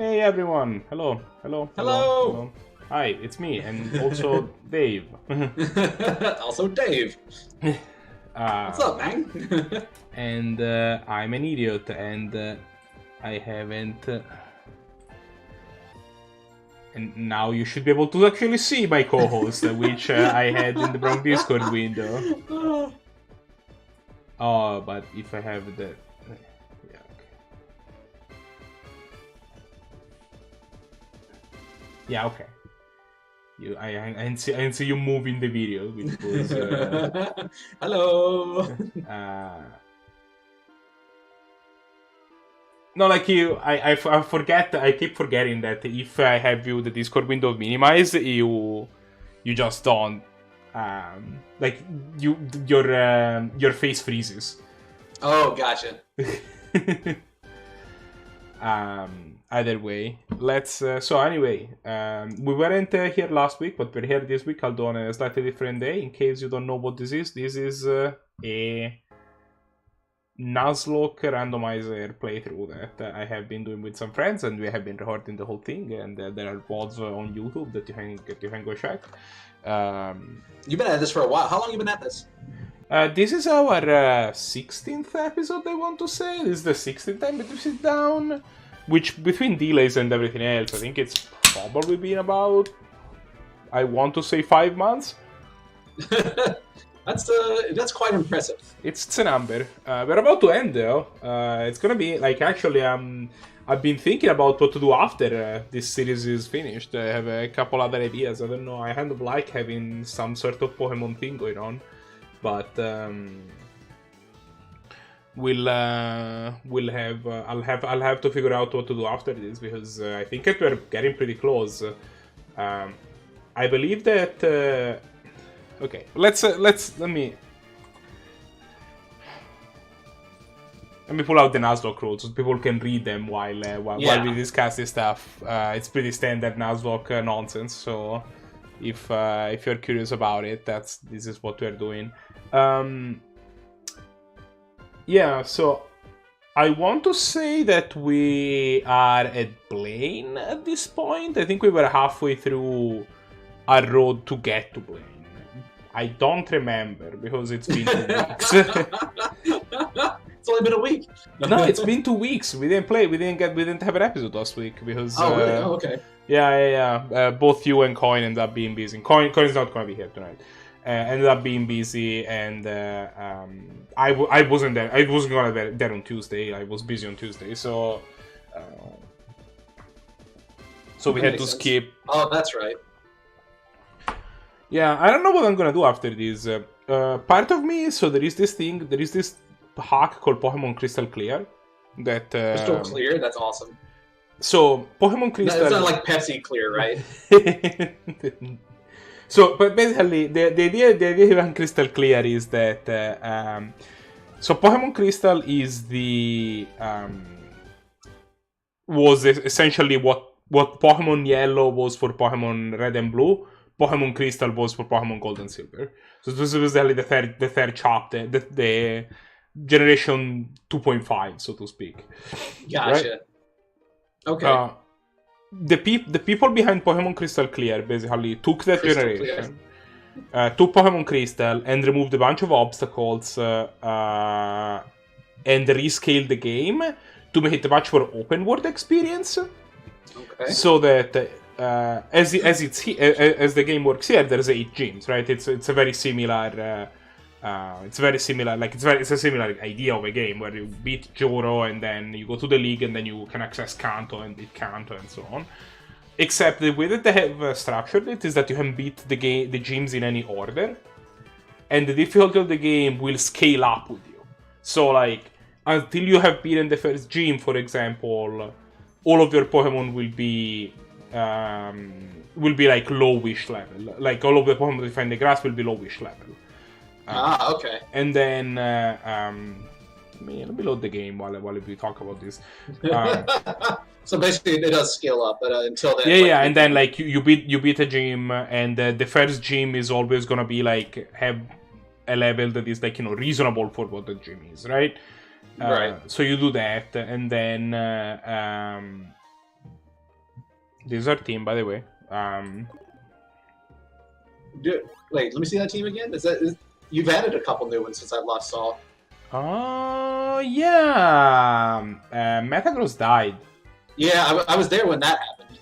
Hey everyone! Hello, hello, hello, Hello! hello. Hi, it's me, and also Dave. Also Dave. What's up, man? And I'm an idiot, and I haven't. And now you should be able to actually see my co-host, which I had in the wrong Discord window. Oh, but if I have the. Yeah, okay. Yeah, okay. I didn't see you move in the video, which was. Hello! No, like I forget. I keep forgetting that if I have you the Discord window minimized, you just don't. Like your face freezes. Oh, gotcha. Either way, let's. So anyway, we weren't here last week, but we're here this week. Although on a slightly different day. In case you don't know what this is a Nuzlocke randomizer playthrough that I have been doing with some friends, and we have been recording the whole thing. And there are VODs on YouTube that you can go check. You've been at this for a while. How long have you been at this? This is our 16th episode, I want to say. This is the 16th time that we sit down. Which, between delays and everything else, I think it's probably been about, I want to say 5 months. That's quite impressive. It's a number. We're about to end, though. It's gonna be, like, actually, I've been thinking about what to do after this series is finished. I have a couple other ideas. I don't know, I kind of like having some sort of Pokemon thing going on. But I'll have to figure out what to do after this, because I think that we're getting pretty close. I believe that. Okay, let me pull out the Nuzlocke rules so people can read them while we discuss this stuff. It's pretty standard Nuzlocke nonsense. So if you're curious about it, this is what we're doing. Yeah, so I want to say that we are at Blaine at this point. I think we were halfway through our road to get to Blaine. I don't remember because it's been 2 weeks. It's only been a week. No, it's been 2 weeks. We didn't have an episode last week because. Oh, really? Oh, okay. Yeah. Both you and Coin ended up being busy. Coin is not going to be here tonight. Ended up being busy, and I wasn't there. I wasn't gonna be there on Tuesday. I was busy on Tuesday, so we had to skip. Oh, that's right. Yeah, I don't know what I'm gonna do after this. Part of me, so there is this hack called Pokemon Crystal Clear. That Crystal Clear. That's awesome. So Pokemon Crystal. It's not like Pepsi Clear, right? So, but basically, the idea behind Crystal Clear is that so Pokemon Crystal is was essentially what Pokemon Yellow was for Pokemon Red and Blue. Pokemon Crystal was for Pokemon Gold and Silver. So this is basically the third chapter, the generation 2.5, so to speak. Gotcha. Right? Okay. The people behind Pokemon Crystal Clear basically took that generation, took Pokemon Crystal and removed a bunch of obstacles and rescaled the game to make it a much more open world experience. Okay. So that as the game works here, there's 8 gyms, right? It's a very similar. It's a similar idea of a game where you beat Joro and then you go to the league and then you can access Kanto and beat Kanto and so on. Except the way that they have structured it is that you can beat the gyms in any order, and the difficulty of the game will scale up with you. So like until you have beaten the first gym, for example, all of your Pokemon will be like lowish level. Like all of the Pokemon that you find in the grass will be lowish level. Okay. And then let me load the game while we talk about this. So basically, it does scale up, but until then. Yeah, and then like you beat a gym, and the first gym is always gonna be like have a level that is like reasonable for what the gym is, right? Right. So you do that, and then This is our team, by the way. Wait, let me see that team again. You've added a couple new ones since I last saw. Oh, yeah. Metagross died. Yeah, I was there when that happened.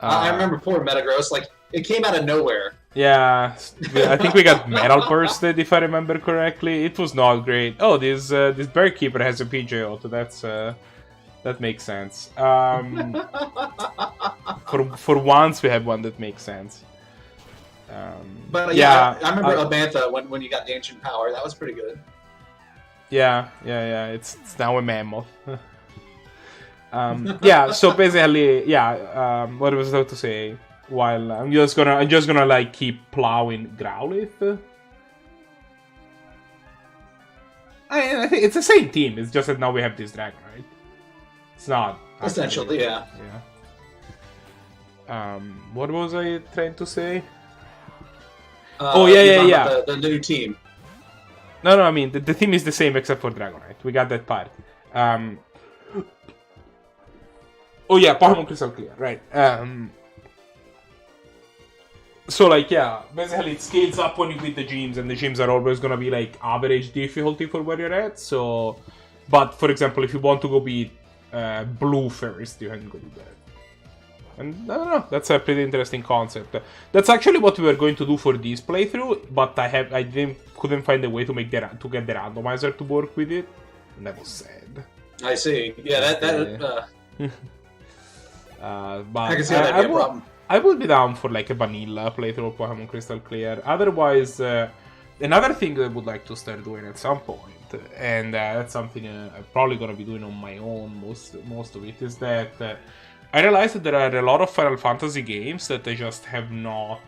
I remember poor Metagross. Like, it came out of nowhere. Yeah, I think we got Metal Bursted, if I remember correctly. It was not great. Oh, this Bear Keeper has a PJ auto. That makes sense. For once, we have one that makes sense. But yeah, I remember Abantha when you got the Ancient Power. That was pretty good. Yeah. It's now a mammoth. Yeah. So basically, yeah. What was I about to say? While I'm just gonna like keep plowing Growlithe. I think it's the same team. It's just that now we have this dragon, right? It's not essentially, yeah. What was I trying to say? Yeah. The new team. No, I mean the team is the same except for Dragonite. We got that part. Oh yeah, Pokemon Crystal Clear, right? So like yeah, basically it scales up when you beat the gyms, and the gyms are always gonna be like average difficulty for where you're at. So, but for example, if you want to go beat Blue first, you can go do that. And I don't know, that's a pretty interesting concept. That's actually what we were going to do for this playthrough, but I couldn't find a way to get the randomizer to work with it, and that was sad. I see. Yeah, but I can see that be a problem. I would be down for like a vanilla playthrough of Pokemon Crystal Clear. Otherwise, another thing I would like to start doing at some point, and that's something I'm probably gonna be doing on my own most of it, is that I realized that there are a lot of Final Fantasy games that I just have not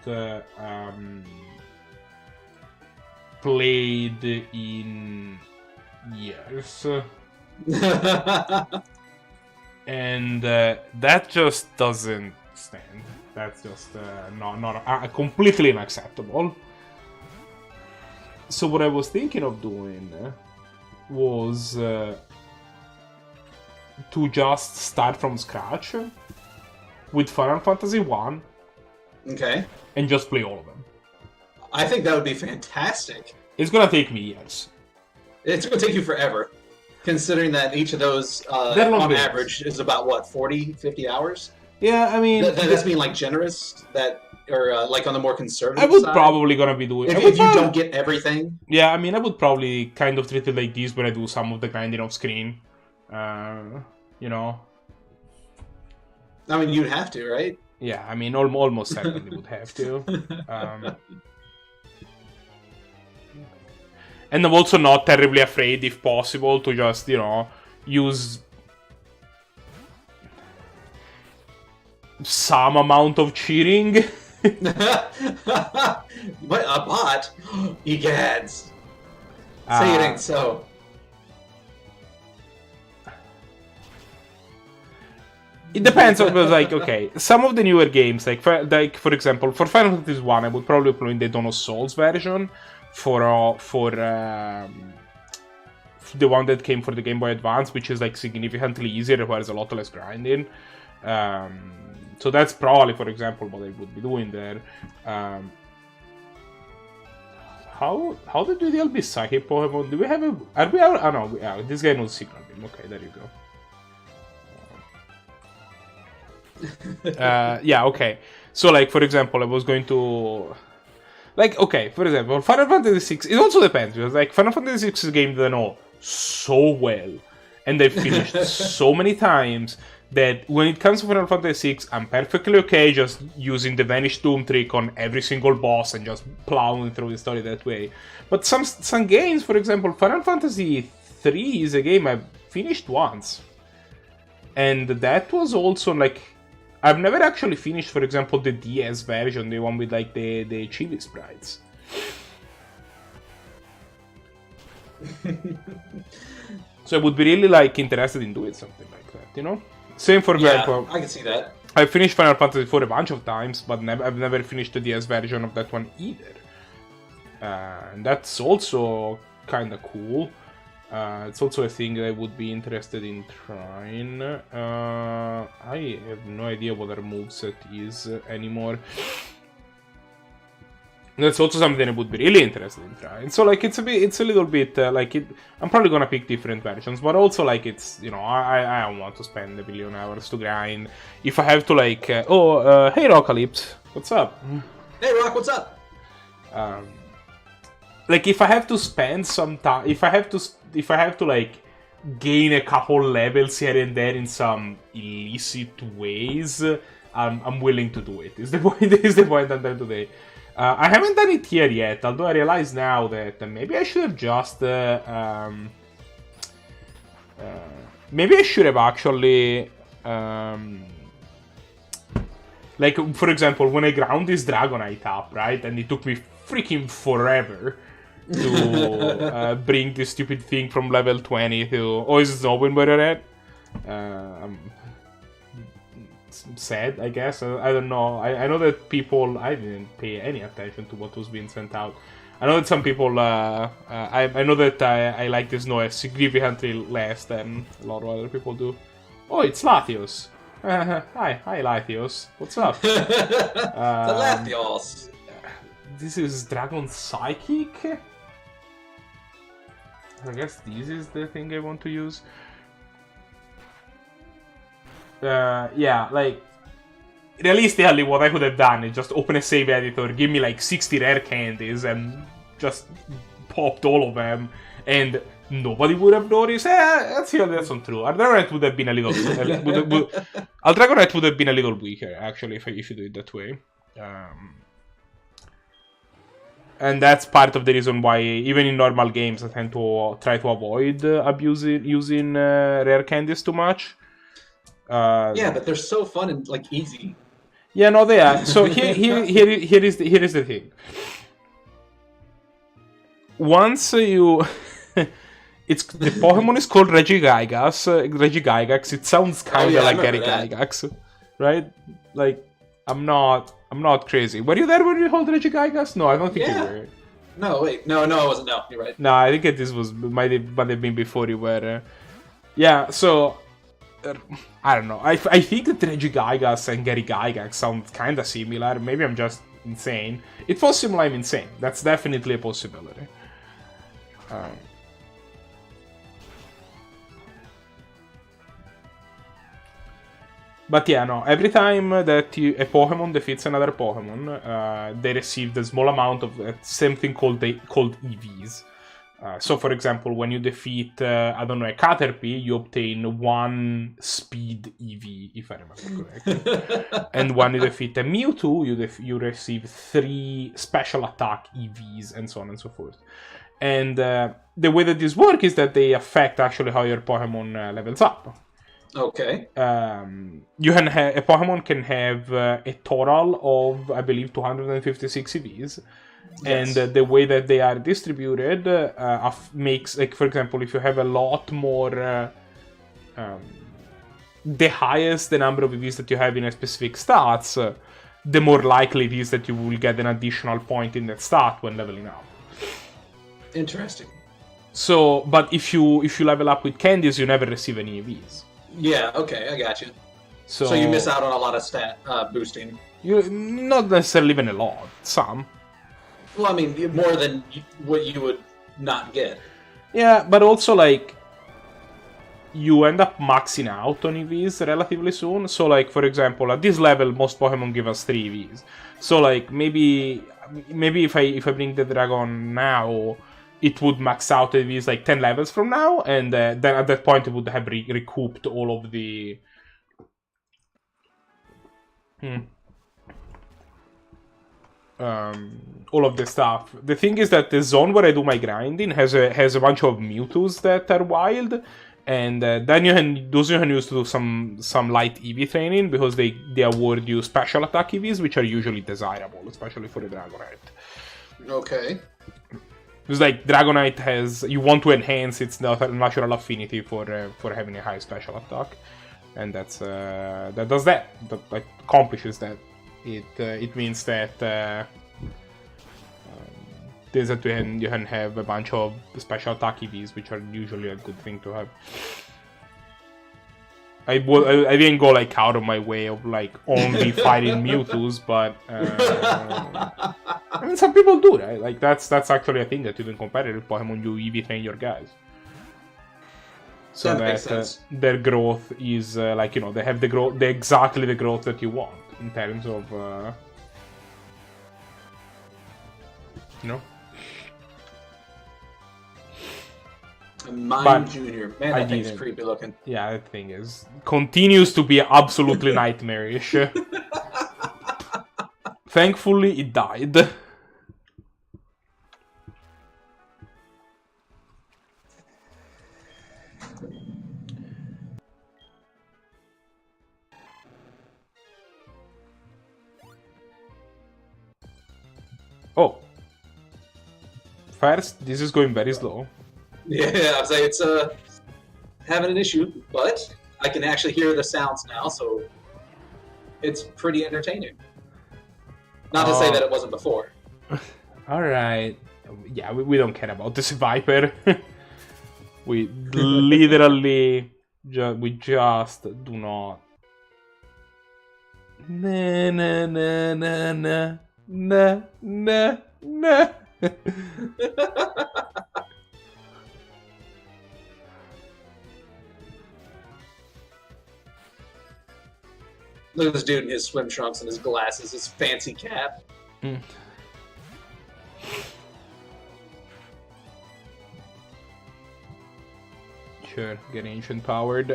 played in years. And that just doesn't stand. That's just not completely unacceptable. So what I was thinking of doing was to just start from scratch with Final Fantasy 1. Okay. And just play all of them. I think that would be fantastic. It's gonna take me years. It's gonna take you forever. Considering that each of those, on average, is about, what, 40, 50 hours? Yeah, I mean... That's being, like, generous? Or, like, on the more conservative side? I would side? probably gonna be doing... If you don't get everything? Yeah, I mean, I would probably kind of treat it like this when I do some of the grinding off screen. You know? I mean, you'd have to, right? Yeah, I mean, almost certainly would have to. And I'm also not terribly afraid, if possible, to just, you know, use some amount of cheating. But a bot? Egads. Say it ain't so. It depends on, like, okay, some of the newer games, like for example, for Final Fantasy 1, I would probably play in the Dawn of Souls version. For the one that came for the Game Boy Advance, which is like significantly easier, requires a lot less grinding. So that's probably, for example, what I would be doing there. How did we deal with Psychic Pokemon? Do we have a... Are we out? Oh no, this guy knows Secret Beam. Okay, there you go. Yeah, okay. So like, for example, I was going to... Like, okay, for example, Final Fantasy VI, it also depends, because, like, Final Fantasy VI is a game that I know so well, and I've finished so many times, that when it comes to Final Fantasy VI, I'm perfectly okay just using the Vanish Doom trick on every single boss and just plowing through the story that way. But some games, for example, Final Fantasy III is a game I've finished once. And that was also, like... I've never actually finished, for example, the DS version, the one with like the chibi sprites. So I would be really like interested in doing something like that, you know? Same for example. I can see that. I finished Final Fantasy IV a bunch of times, but I've never finished the DS version of that one either. And that's also kind of cool. It's also a thing that I would be interested in trying. I have no idea what their moveset is anymore. That's also something I would be really interested in trying. So like it's a little bit I'm probably gonna pick different versions, but also like it's I don't want to spend a billion hours to grind. If I have to like hey Rockalypse, what's up? Hey Rock, what's up? Like if I have to spend some time, if I have to like gain a couple levels here and there in some illicit ways, I'm willing to do it. Is the point? Is the point I'm trying to say. I haven't done it here yet, although I realize now that maybe I should have just maybe I should have actually like for example when I ground this Dragonite up, right, and it took me freaking forever to bring this stupid thing from level 20 to... Oh, is it open where you're at? I'm sad, I guess. I don't know. I know that people... I didn't pay any attention to what was being sent out. I know that some people... I know that I like this noise significantly less than a lot of other people do. Oh, it's Latios. Hi, Latios. What's up? The Latios. This is Dragon Psychic? I guess this is the thing I want to use. Yeah, like... Realistically, what I could have done is just open a save editor, give me like 60 rare candies, and just popped all of them, and nobody would have noticed. That's not true. Our Dragonite would have been a little... Our Dragonite would have been a little weaker, actually, if you do it that way. And that's part of the reason why, even in normal games, I tend to try to avoid using rare candies too much. Yeah, but they're so fun and like easy. Yeah, no, they are. So here is the thing. Once you, the Pokemon is called Regigigas. It sounds kind of like Regigigas, right? Like I'm not crazy. Were you there when you hold Regigigas? No, I don't think you were. No, wait. No, I wasn't. No, you're right. No, I think this might have been before you were. Yeah, so... I don't know. I think that Regigigas and Gigas sound kind of similar. Maybe I'm just insane. If possible, I'm insane. That's definitely a possibility. But yeah, no. Every time that a Pokemon defeats another Pokemon, they receive a small amount of something called EVs. So, for example, when you defeat, I don't know, a Caterpie, you obtain 1 speed EV, if I remember correctly. And when you defeat a Mewtwo, you receive 3 special attack EVs, and so on and so forth. And the way that this works is that they affect actually how your Pokemon levels up. Okay. You can a Pokemon can have a total of, I believe, 256 EVs. Yes. And the way that they are distributed makes, like, for example, if you have a lot more, the highest the number of EVs that you have in a specific stats, the more likely it is that you will get an additional point in that stat when leveling up. Interesting. So, but if you level up with candies, you never receive any EVs. Yeah, okay, I got you. So you miss out on a lot of stat boosting. You not necessarily even a lot, some. Well, I mean, more than what you would not get. Yeah, but also, like, you end up maxing out on EVs relatively soon. So, like, for example, at this level, most Pokemon give us 3 EVs. So, like, maybe if I bring the Dragon now, it would max out EVs, like, 10 levels from now. And then at that point, it would have recouped all of the... all of the stuff. The thing is that the zone where I do my grinding has a bunch of Mewtwo's that are wild, and then you can use to do some light EV training, because they award you special attack EVs, which are usually desirable, especially for the Dragonite. Okay. Because like Dragonite you want to enhance its natural affinity for having a high special attack, and that does that. That accomplishes that. It means that is that you can have a bunch of special attack EVs, which are usually a good thing to have. I didn't go like out of my way of like only fighting Mewtwo's, but I mean some people do, right? Like that's actually a thing that even competitive Pokemon you EV train your guys, so that their growth is like they have the growth, exactly the growth that you want in terms of Mime Junior. Man, that thing's creepy looking. Yeah, that thing continues to be absolutely nightmarish. Thankfully, it died. Oh. First, this is going very slow. Yeah, I was like, it's having an issue, but I can actually hear the sounds now, so it's pretty entertaining. Not to say that it wasn't before. Alright. Yeah, we don't care about this Viper. We literally we just do not. Na na na na na na na na. Look at this dude in his swim trunks and his glasses, his fancy cap. Mm. Sure, get ancient powered.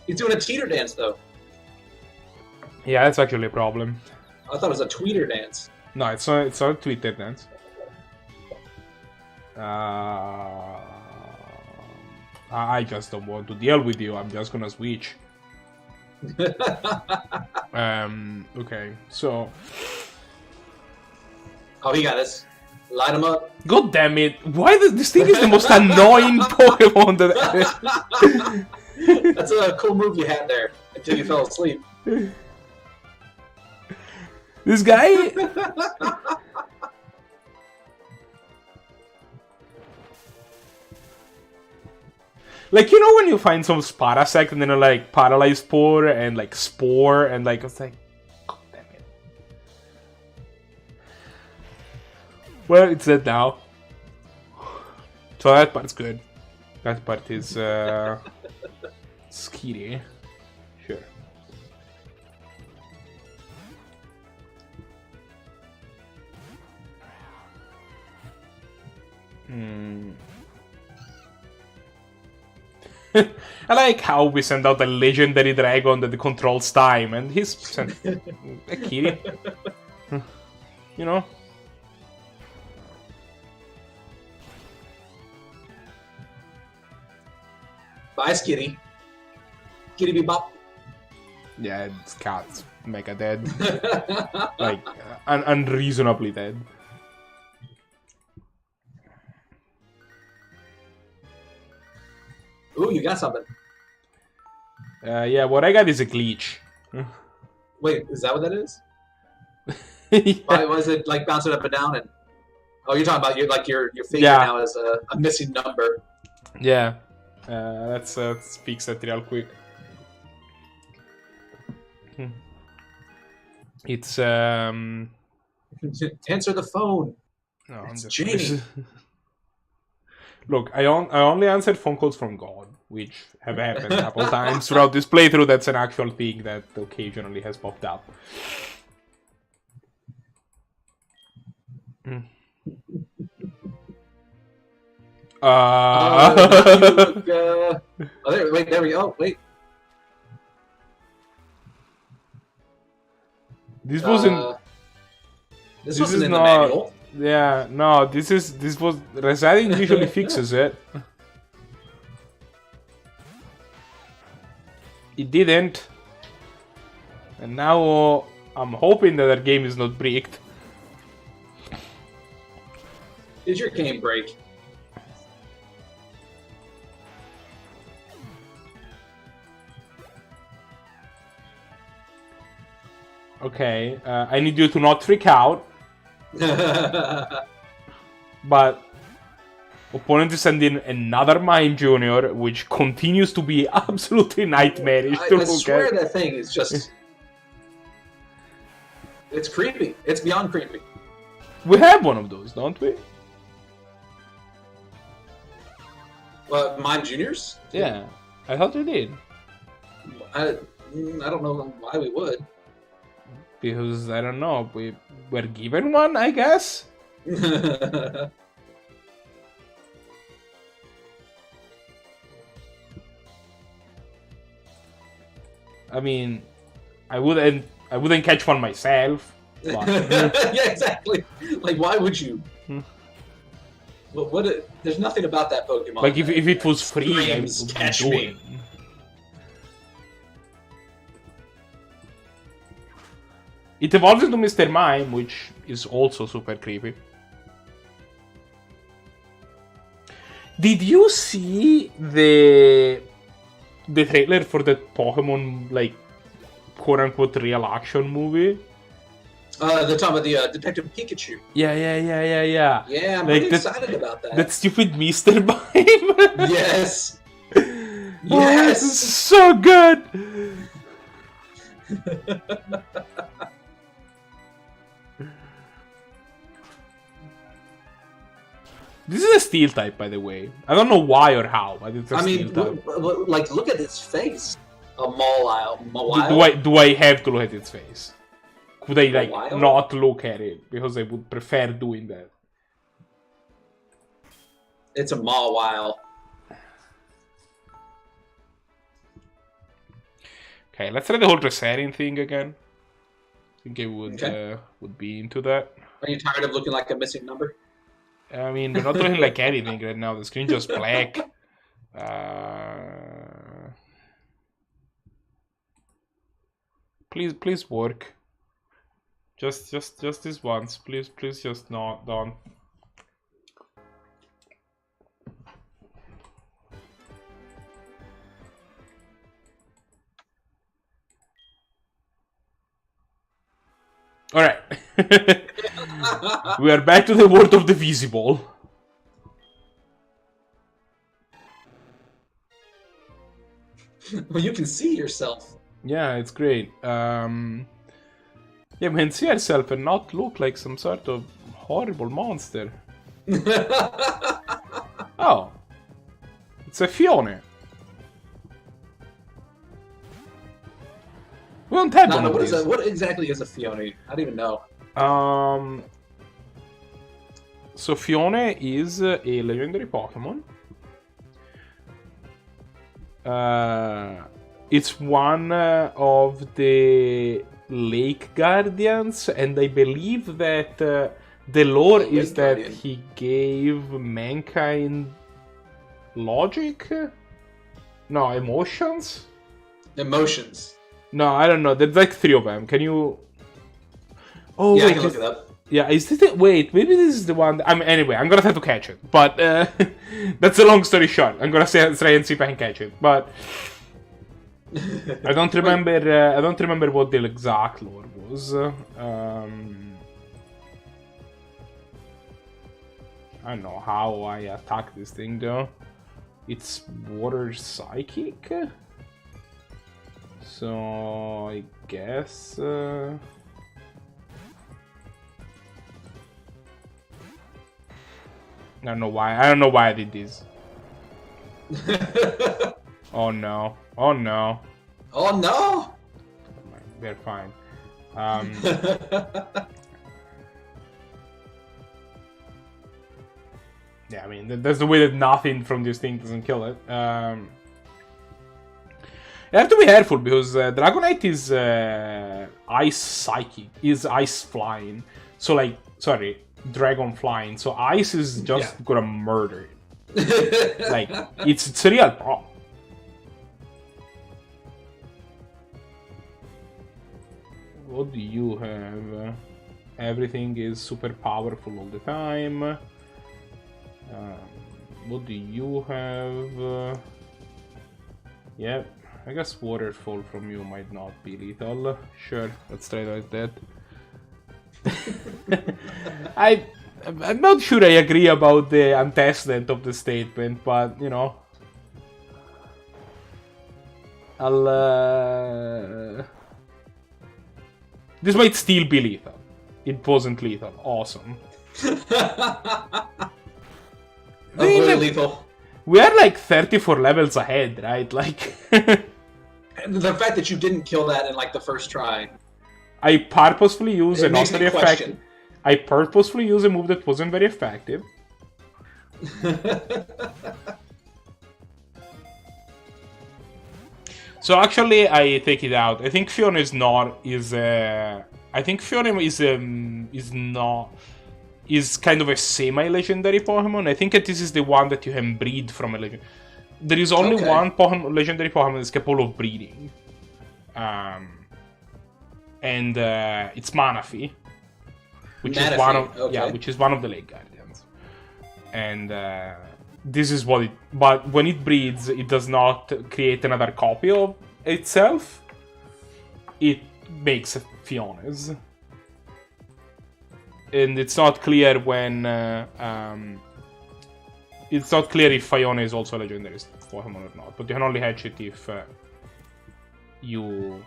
He's doing a teeter dance though. Yeah, that's actually a problem. I thought it was a tweeter dance. No, it's not a Twitter dance. I just don't want to deal with you. I'm just gonna switch. Okay, so. Oh, he got this. Light him up. God damn it! Why this thing is the most annoying Pokemon that. That's a cool move you had there until you fell asleep. This guy. Like, you know when you find some Sparasect and then you're like Paralyzed Spore and like Spore and like it's like, God damn it. Well, it's dead now. So that part's good. That part is scary. Sure. I like how we send out a legendary dragon that controls time, and he's sent a kitty. You know? Bye, Skitty. Skitty be bop. Yeah, it's cats. Mega dead. Like, unreasonably dead. Ooh, you got something. Yeah, what I got is a glitch. Wait, is that what that is? Yeah. Why was it like bouncing up and down? And oh, you're talking about your figure now as a missing number. Yeah, let's fix that real quick. It's answer the phone. No, it's Jamie. Look, I only answered phone calls from God, which have happened a couple times throughout this playthrough. That's an actual thing that occasionally has popped up. There we go. Wait. This wasn't. This wasn't in the manual. Yeah, no, this was resetting usually fixes it. It didn't. And now I'm hoping that our game is not bricked. Did your game break? Okay, I need you to not freak out. But opponent is sending another Mime Junior, which continues to be absolutely nightmarish to I look swear at. that thing is just... It's creepy. It's beyond creepy. We have one of those, don't we? Mime Juniors? Yeah, I thought we did. I don't know why we would. Because, I don't know, we were given one, I guess? I mean, I wouldn't catch one myself. But... Yeah, exactly. Like, why would you? There's nothing about that Pokemon. Like, if it was free, I would catch do me. it. It evolves into Mr. Mime, which is also super creepy. Did you see the trailer for the Pokemon, like, quote-unquote real action movie? They're talking about the Detective Pikachu. Yeah. Yeah, I'm Like pretty excited about that. That stupid Mr. Mime. Yes. Oh, Yes. this is so good. This is a steel type, by the way. I don't know why or how, but it's a steel type. Like, look at its face. A Mawile. Do I have to look at its face? Could I, like, Mawile? not look at it? Because I would prefer doing that. It's a Mawile. Okay, let's try the whole resetting thing again. I think I would be into that. Are you tired of looking like a missing number? I mean, we're not looking like anything right now. The screen's just black. Please work. Just this once. Please just don't. Alright. We are back to the world of the visible. Well, you can see yourself. Yeah, it's great. Yeah, we can see ourselves and not look like some sort of horrible monster. Oh. It's a Fione. We don't have one of What these. is that? What exactly is a Fione? I don't even know. So Fione is a legendary Pokemon. It's one of the Lake Guardians, and I believe that the lore is that Guardian. he gave mankind logic? No, emotions? Emotions. No, I don't know. There's like 3 of them. Can you... Oh, Yeah, wait. I can look it up. Yeah, is this it? Wait, maybe this is the one... I mean, anyway, I'm gonna try to catch it. But, that's a long story short. I'm gonna try and see if I can catch it. But... I don't remember what the exact lore was. I don't know how I attack this thing, though. It's water psychic? So, I guess... I don't know why I did this. Oh no. Oh no. Oh no! We're fine. Yeah, I mean, that's the way that nothing from this thing doesn't kill it. You have to be careful because Dragonite is ice psychic, is ice flying. So, like, sorry, dragon flying. So ice is just gonna murder it. Like, it's a real problem. What do you have? Everything is super powerful all the time. What do you have? Yep, I guess waterfall from you might not be lethal. Sure, let's try like that. I'm not sure I agree about the antecedent of the statement, but you know, this might still be lethal. It wasn't lethal. Awesome. Lethal. We are like 34 levels ahead, right? Like, the fact that you didn't kill that in like the first try. I purposefully used a not very effective. Question. I purposefully used a move that wasn't very effective. So actually, I take it out. I think Fiona is not I think Fiona is kind of a semi-legendary Pokemon. I think that this is the one that you can breed from a legend. There is only one legendary Pokemon that's capable of breeding, and it's Manaphy, which is one of the Lake Guardians, and this is what it. But when it breeds, it does not create another copy of itself. It makes Fiona's. And it's not clear when it's not clear if Fiona is also a legendary Pokemon or not, but you can only hatch it if you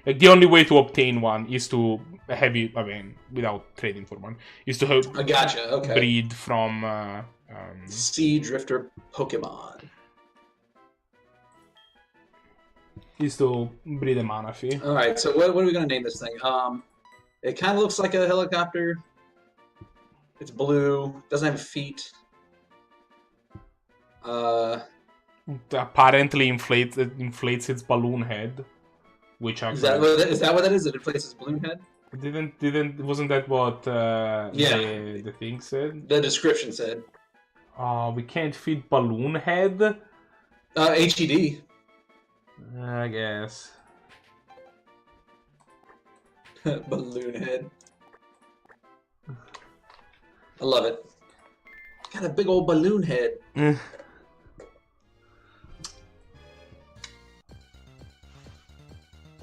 like the only way to obtain one is to have it, I mean, without trading for one, is to have breed from Sea Drifter Pokemon. Is to breed a Manaphy. Alright, so what are we gonna name this thing? It kind of looks like a helicopter. It's blue. Doesn't have feet. Apparently inflates its balloon head, which actually is that what that is? It inflates its balloon head. Wasn't that what the thing said? The description said. We can't feed balloon head. HED. I guess. Balloon head. I love it. Got a big old balloon head.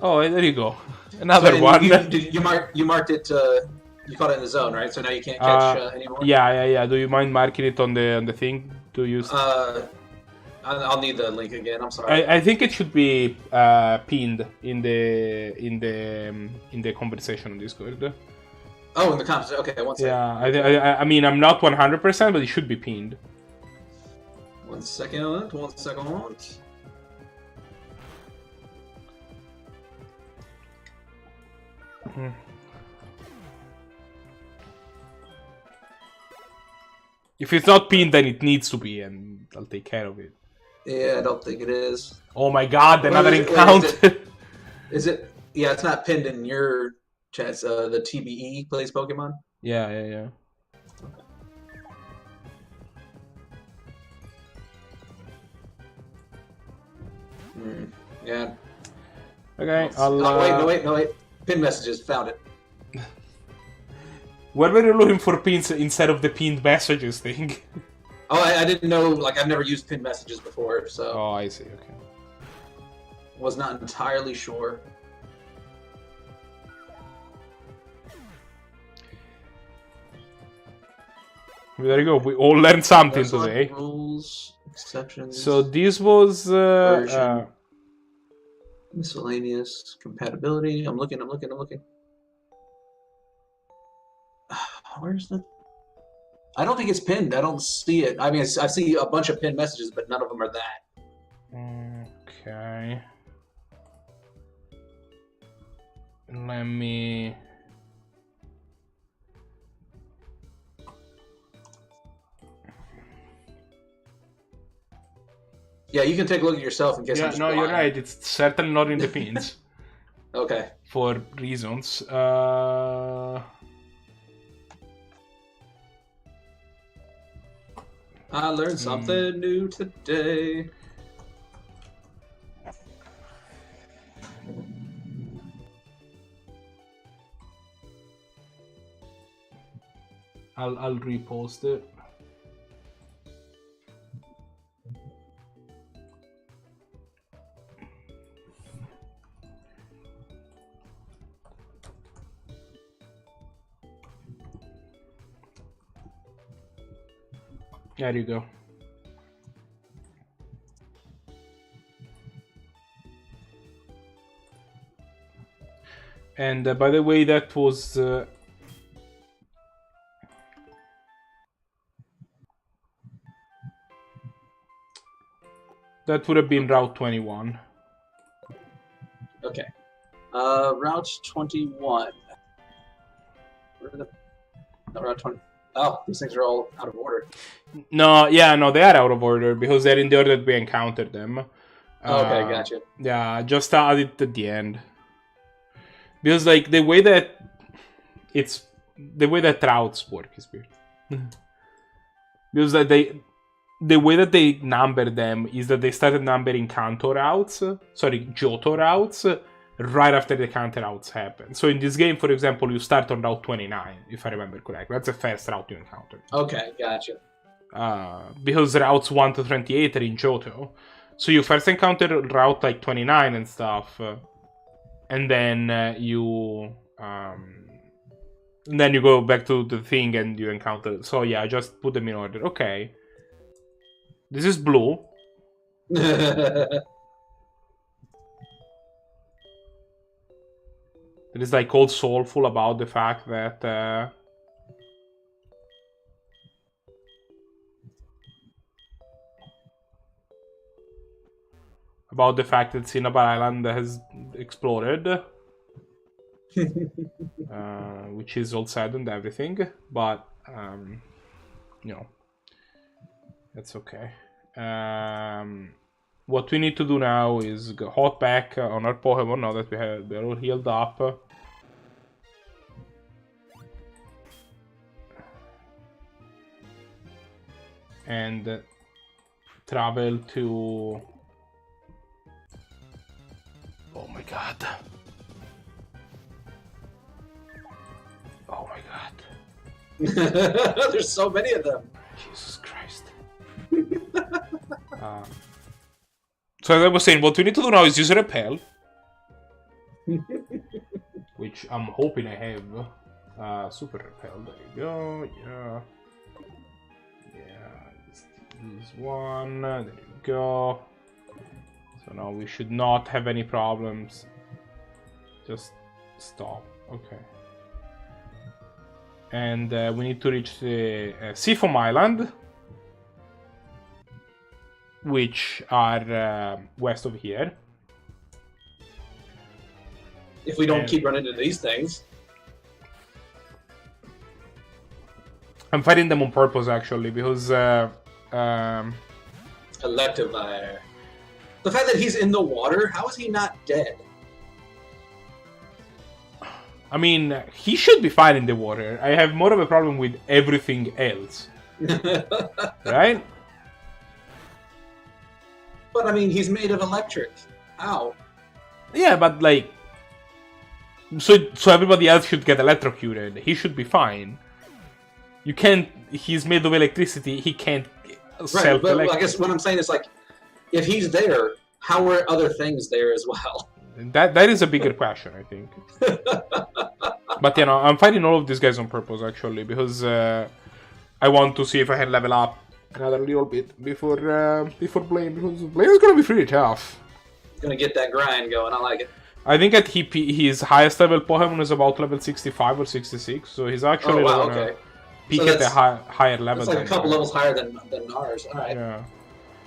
Oh, there you go. Another one. You marked it. You caught it in the zone, right? So now you can't catch anymore. Yeah. Do you mind marking it on the thing to use? I'll need the link again. I'm sorry. I think it should be pinned in the conversation on Discord. Oh, in the comments. Okay, one second. Yeah, I mean, I'm not 100%, but it should be pinned. 1 second. 1 second. If it's not pinned, then it needs to be, and I'll take care of it. Yeah, I don't think it is. Oh my god, another encounter! Is it? Yeah, it's not pinned in your chat. The TBE plays Pokemon? Yeah. Yeah. Okay, No, wait. Pin messages, found it. Where were you looking for pins instead of the pinned messages thing? Oh, I didn't know, like, I've never used pin messages before, so... Oh, I see, okay. Was not entirely sure. There you go, we all learned something today. Rules, exceptions... So this was... miscellaneous, compatibility... I'm looking. Where's the... I don't think it's pinned. I don't see it. I mean, I see a bunch of pinned messages, but none of them are that. Okay. Let me... Yeah, you can take a look at yourself in case I'm just blind. You're right. It's certainly not in the pins. Okay. For reasons. I learned something new today. I'll repost it. There you go. And by the way, that was... that would have been Route 21. Okay. Route 21. Where are the... No, Route 20. Oh, these things are all out of order. No, yeah, no, they are out of order because they're in the order that we encountered them. Okay, gotcha. Yeah, just add it at the end. Because, like, the way that routes work is weird. Because the way that they number them is that they started numbering Johto routes, right after the Kanto routes happen. So in this game, for example, you start on Route 29, if I remember correctly. That's the first route you encounter. Okay, gotcha. Because routes 1 to 28 are in Johto. So you first encounter Route like 29 and stuff, and then you go back to the thing and you encounter. So yeah, just put them in order. Okay. This is blue. It is like all soulful about the fact that Cinnabar Island has exploded, which is all sad and everything, but you know, that's okay. What we need to do now is go hot back on our Pokemon now that we're all healed up. And travel to... Oh my god. Oh my god. There's so many of them. Jesus Christ. So as I was saying, what we need to do now is use a repel. Which I'm hoping I have. Super repel, there you go, yeah. Use one, there you go. So now we should not have any problems. Just stop, okay. And we need to reach the Seafoam Island, which are west of here. If we don't keep running into these things. I'm fighting them on purpose, actually, because... Electivire. The fact that he's in the water, how is he not dead? I mean, he should be fine in the water. I have more of a problem with everything else. Right? But I mean, he's made of electric. How? Yeah, but like... So everybody else should get electrocuted. He should be fine. You can't... He's made of electricity. He can't right, but I guess what I'm saying is, like, if he's there, how are other things there as well? That is a bigger question, I think. But, you know, I'm fighting all of these guys on purpose, actually, because I want to see if I can level up another little bit before Blaine, because Blaine is going to be pretty tough. He's going to get that grind going, I like it. I think at his highest level Pokemon is about level 65 or 66, so he's actually okay. Peak at a higher level. It's like a couple levels higher than ours. All right. Yeah.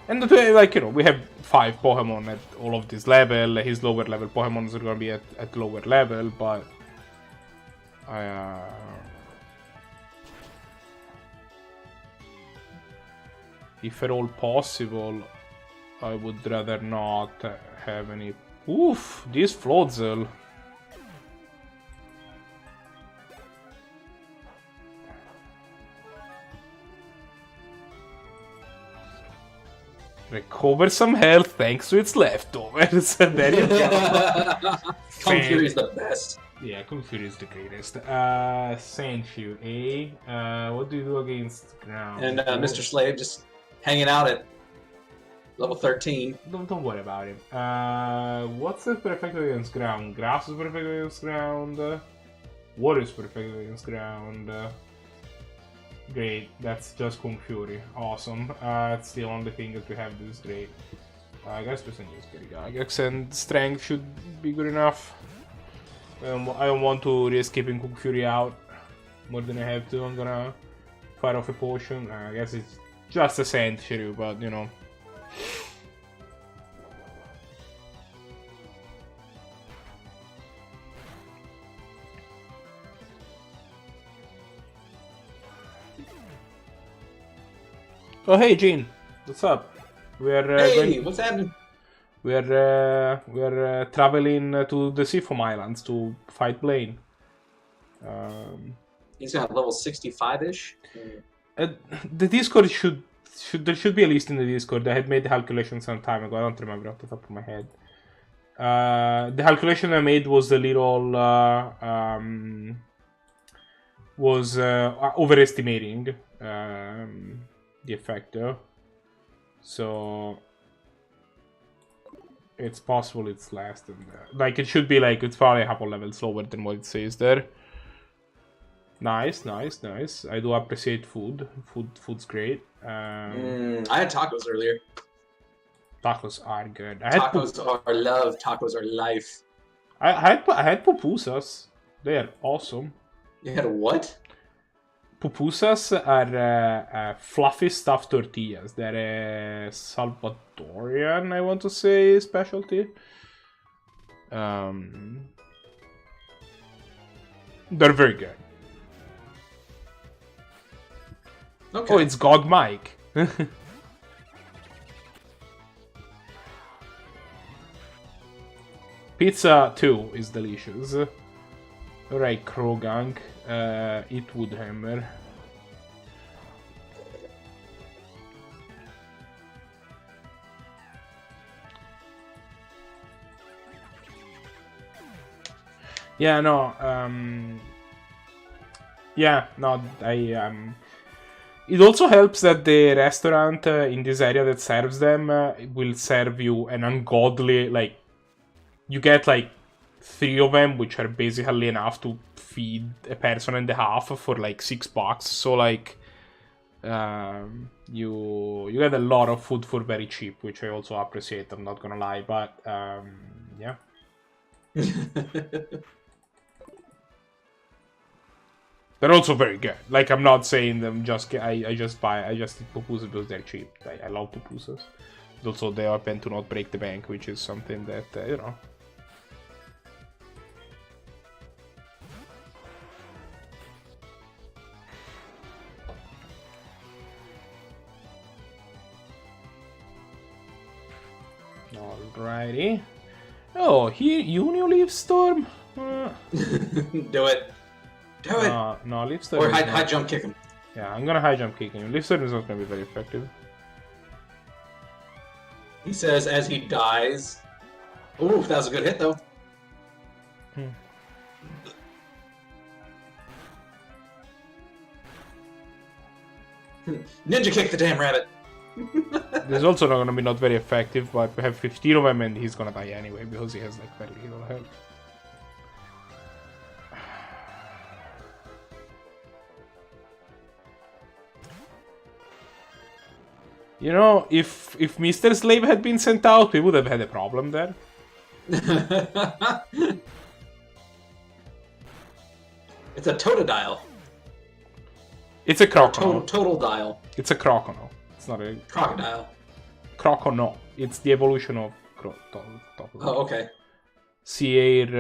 And like, you know, we have 5 Pokemon at all of this level. His lower level Pokemon are going to be at lower level, but if at all possible, I would rather not have any. Oof, this Floatzel. Recover some health thanks to its leftovers. There you go. Confury is the best. Yeah, Confury is the greatest. Sandshrew, eh? What do you do against ground? And Mr. Slave just hanging out at level 13. Don't worry about him. What's the perfect against ground? Grass is perfect against ground. Water is perfect against ground. Great, that's just Kung Fury. Awesome. That's the only thing that we have that is great. I guess we can use Gygax and Strength should be good enough. I don't want to risk keeping Kung Fury out more than I have to. I'm gonna fire off a potion. I guess it's just a century, but you know. Oh hey Gene, what's up? We're hey, what's happening? We're traveling to the Seafoam Islands to fight Blaine. He's got level 65-ish. The Discord there should be a list in the Discord. I had made the calculation some time ago. I don't remember off the top of my head. The calculation I made was a little overestimating the effector. So it's possible it's less than that. Like it should be like it's probably a couple levels lower than what it says there. Nice. I do appreciate food. Food's great. I had tacos earlier. Tacos are good. Tacos are love. Tacos are life. I had pupusas. They are awesome. You had what? Pupusas are fluffy stuffed tortillas. They're a Salvadorian, I want to say, specialty. They're very good. Okay. Oh, it's God Mike. Pizza 2 is delicious. Alright, Krogang. Eat Woodhammer. Yeah, no, it also helps that the restaurant in this area that serves them will serve you an ungodly, like, you get like 3 of them, which are basically enough to feed a person and a half for like $6. So like, you get a lot of food for very cheap, which I also appreciate. I'm not gonna lie, but yeah. They're also very good. Like I'm not saying them just I just eat pupusas because they're cheap. I love pupusas. Also, they happen to not break the bank, which is something that you know. Alrighty. Oh, here Unio Leaf Storm. Do it. Do it. No, Leaf Storm. Or high jump kick him. Yeah, I'm gonna high jump kick him. Leaf Storm is not gonna be very effective. He says as he dies. Ooh, that was a good hit though. Ninja kick the damn rabbit. This is also not gonna be not very effective, but we have 15 of them and he's gonna die anyway because he has like very little health. You know, if Mr. Slave had been sent out, we would have had a problem there. It's a Totodile. It's a Crocono. Total dial. It's a Crocono. It's not a... Crocodile. Crocono. It's the evolution of Oh, okay. C-R-O-C-O-N-A-W.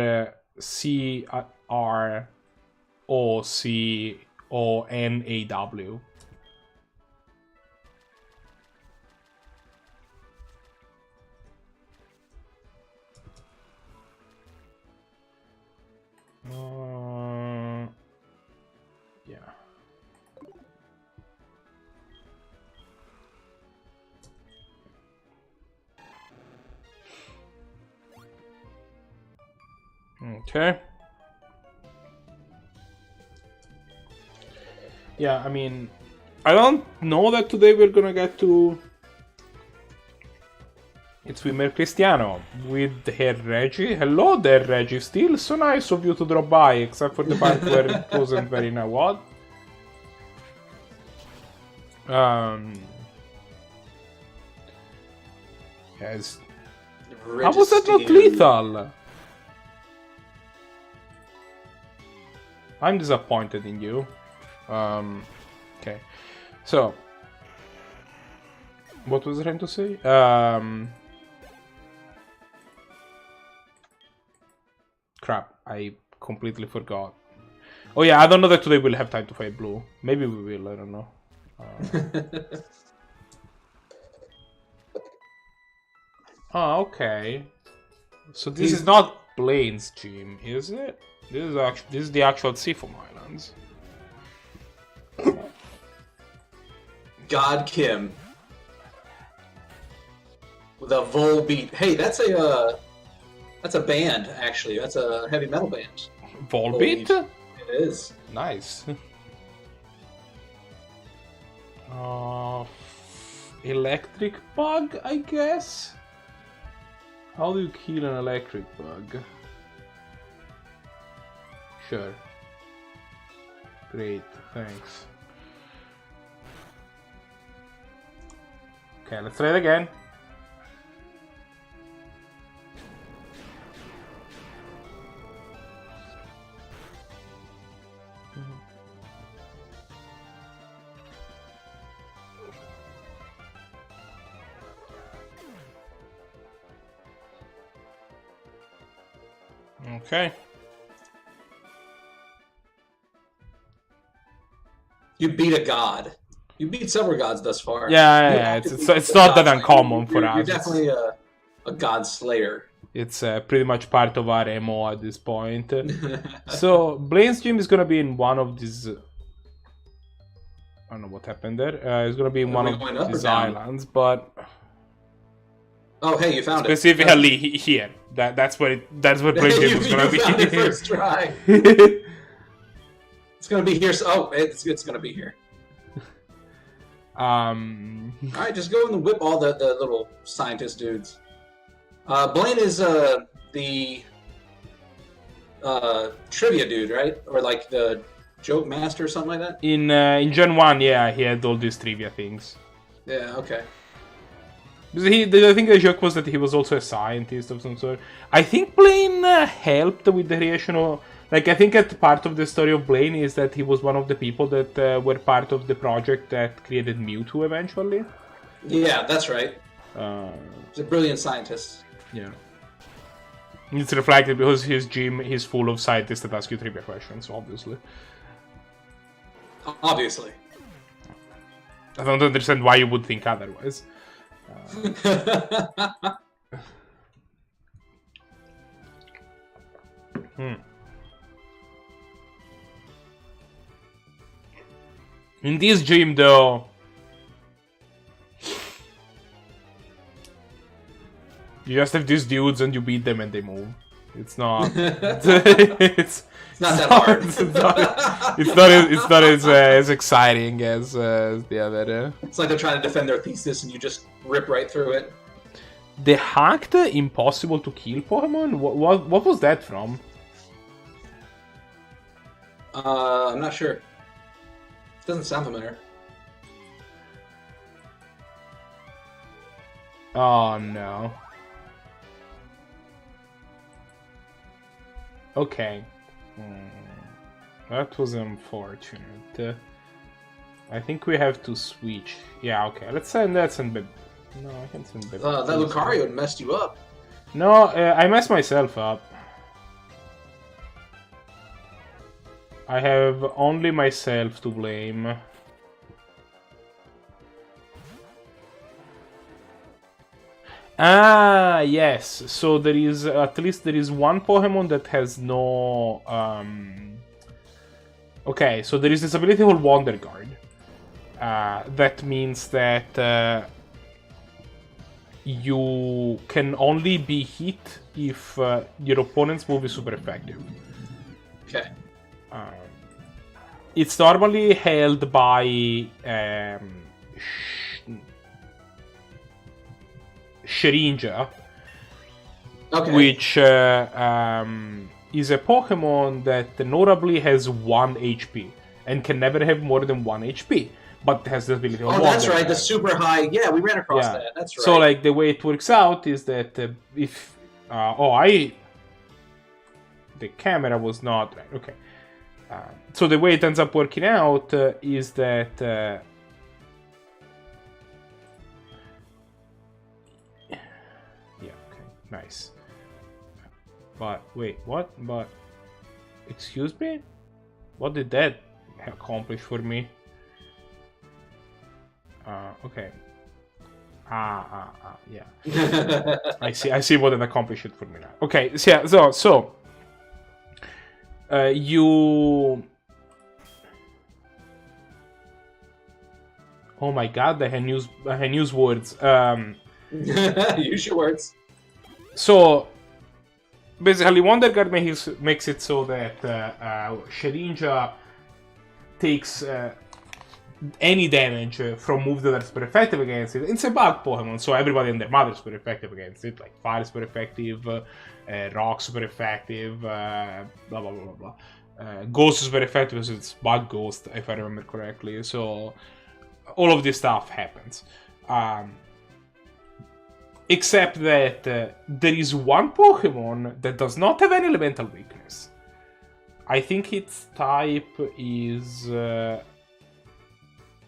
Yeah. Okay. Yeah, I mean, I don't know that today we're gonna get to... It's Swimmer Cristiano with Herr Reggie. Hello there, Reggie. Still so nice of you to drop by, except for the part where it wasn't very nice. What? Yes. How was that not lethal? I'm disappointed in you. Okay. So. What was I trying to say? Crap, I completely forgot. Oh yeah, I don't know that today we'll have time to fight blue. Maybe we will, I don't know. Oh, okay. So this is not Blaine's gym, is it? This is the actual Seafoam Islands. God Kim. With a Vol beat. Hey, that's a band, actually. That's a heavy metal band. Volbeat? It is. Nice. Electric bug, I guess? How do you kill an electric bug? Sure. Great, thanks. Okay, let's try it again. Okay. You beat a god. You beat several gods thus far. Yeah, it's not that uncommon for us. You're definitely a god slayer. It's pretty much part of our MO at this point. So, Blaine's gym is gonna be in one of these... I don't know what happened there. It's gonna be in one of these islands, but... Oh, hey, you found specifically here. That's where Blaine's gym is gonna be. Found it first try. It's gonna be here. So, it's gonna be here. All right, just go and whip all the little scientist dudes. Blaine is the trivia dude, right? Or like the joke master or something like that? In Gen 1, yeah, he had all these trivia things. Yeah, okay. I think the joke was that he was also a scientist of some sort. I think Blaine helped with the creation of... Like, I think that part of the story of Blaine is that he was one of the people that were part of the project that created Mewtwo eventually. Yeah, that's right. He's a brilliant scientist. Yeah. It's reflected because his gym is full of scientists that ask you trivia questions, obviously. Obviously. I don't understand why you would think otherwise. In this gym, though, you just have these dudes and you beat them and they move. It's not. it's not that hard. It's not as exciting as the other. It's like they're trying to defend their thesis and you just rip right through it. The hacked impossible to kill Pokemon? What was that from? I'm not sure. It doesn't sound familiar. Oh no. Okay. That was unfortunate. I think we have to switch. Yeah, okay. Let's send Beb. No, I can send Beb. That Lucario messed you up. No, I messed myself up. I have only myself to blame. Ah, yes. So there is at least one Pokemon that has no. Okay, so there is this ability called Wonder Guard. That means that you can only be hit if your opponent's move is super effective. Okay. It's normally held by Sherinja, okay. Which is a Pokemon that notably has 1 HP and can never have more than 1 HP. but has the ability of Oh, that's Wonder right. The Guard. super high. Yeah, we ran across that. That's right. So like the way it works out is that if the camera was not right. Okay. So the way it ends up working out is that yeah, okay, nice. But wait, what? But excuse me, what did that accomplish for me? Okay. Yeah. I see what it accomplished for me now. Okay, so yeah, so you. Oh my god, I can use words. Use your words. So basically, Wonder Guard makes it so that Shedinja takes any damage from moves that are super effective against it. It's a bug Pokemon, so everybody and their mother is super effective against it. Like Fire is super effective, Rock super effective, blah blah blah blah blah. Ghost is super effective because it's Bug Ghost, if I remember correctly. So all of this stuff happens. Except that there is one Pokemon that does not have any elemental weakness. I think its type is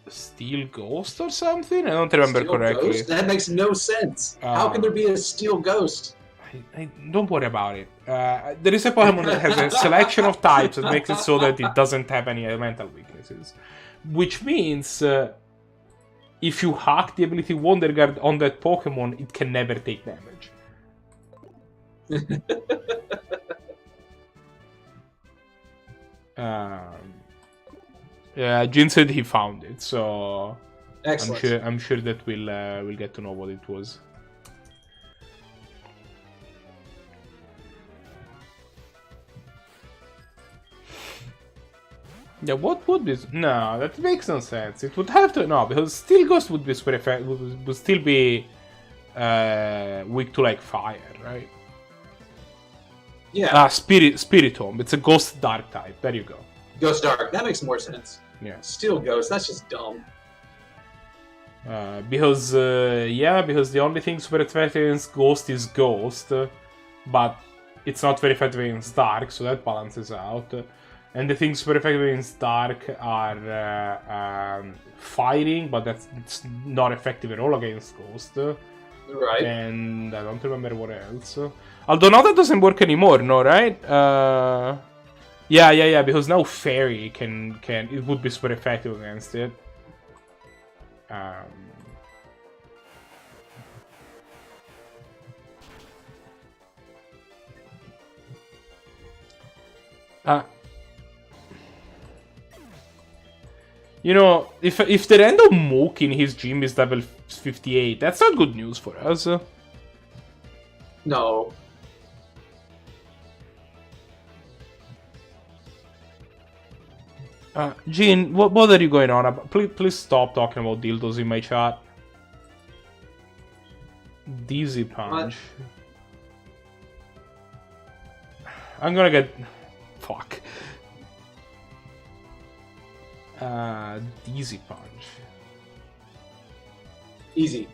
Steel Ghost or something? I don't remember Steel correctly. Ghost? That makes no sense. How can there be a Steel Ghost? Don't worry about it. There is a Pokemon that has a selection of types that makes it so that it doesn't have any elemental weaknesses. Which means if you hack the ability Wonder Guard on that Pokemon, it can never take damage. Yeah, Jin said he found it, so Excellent. I'm sure that we'll get to know what it was. Yeah, what would this? No, that makes no sense. It would have to because Steel Ghost would be super effective, would still be weak to like fire, right? Yeah. Spiritomb. It's a Ghost Dark type. There you go. Ghost Dark. That makes more sense. Yeah. Steel Ghost. That's just dumb. Because the only thing super effective against Ghost is Ghost, but it's not very effective against Dark, so that balances out. And the things super effective against Dark are fighting, but it's not effective at all against Ghost. Right. And I don't remember what else. Although now that doesn't work anymore, no, right? Yeah, because now Fairy can it would be super effective against it. You know, if the random Mook in his gym is level 58, that's not good news for us. No. Jean, what are you going on about? Please stop talking about dildos in my chat. Dizzy Punch. What? I'm gonna get... Fuck. Dizzy Punch. Easy.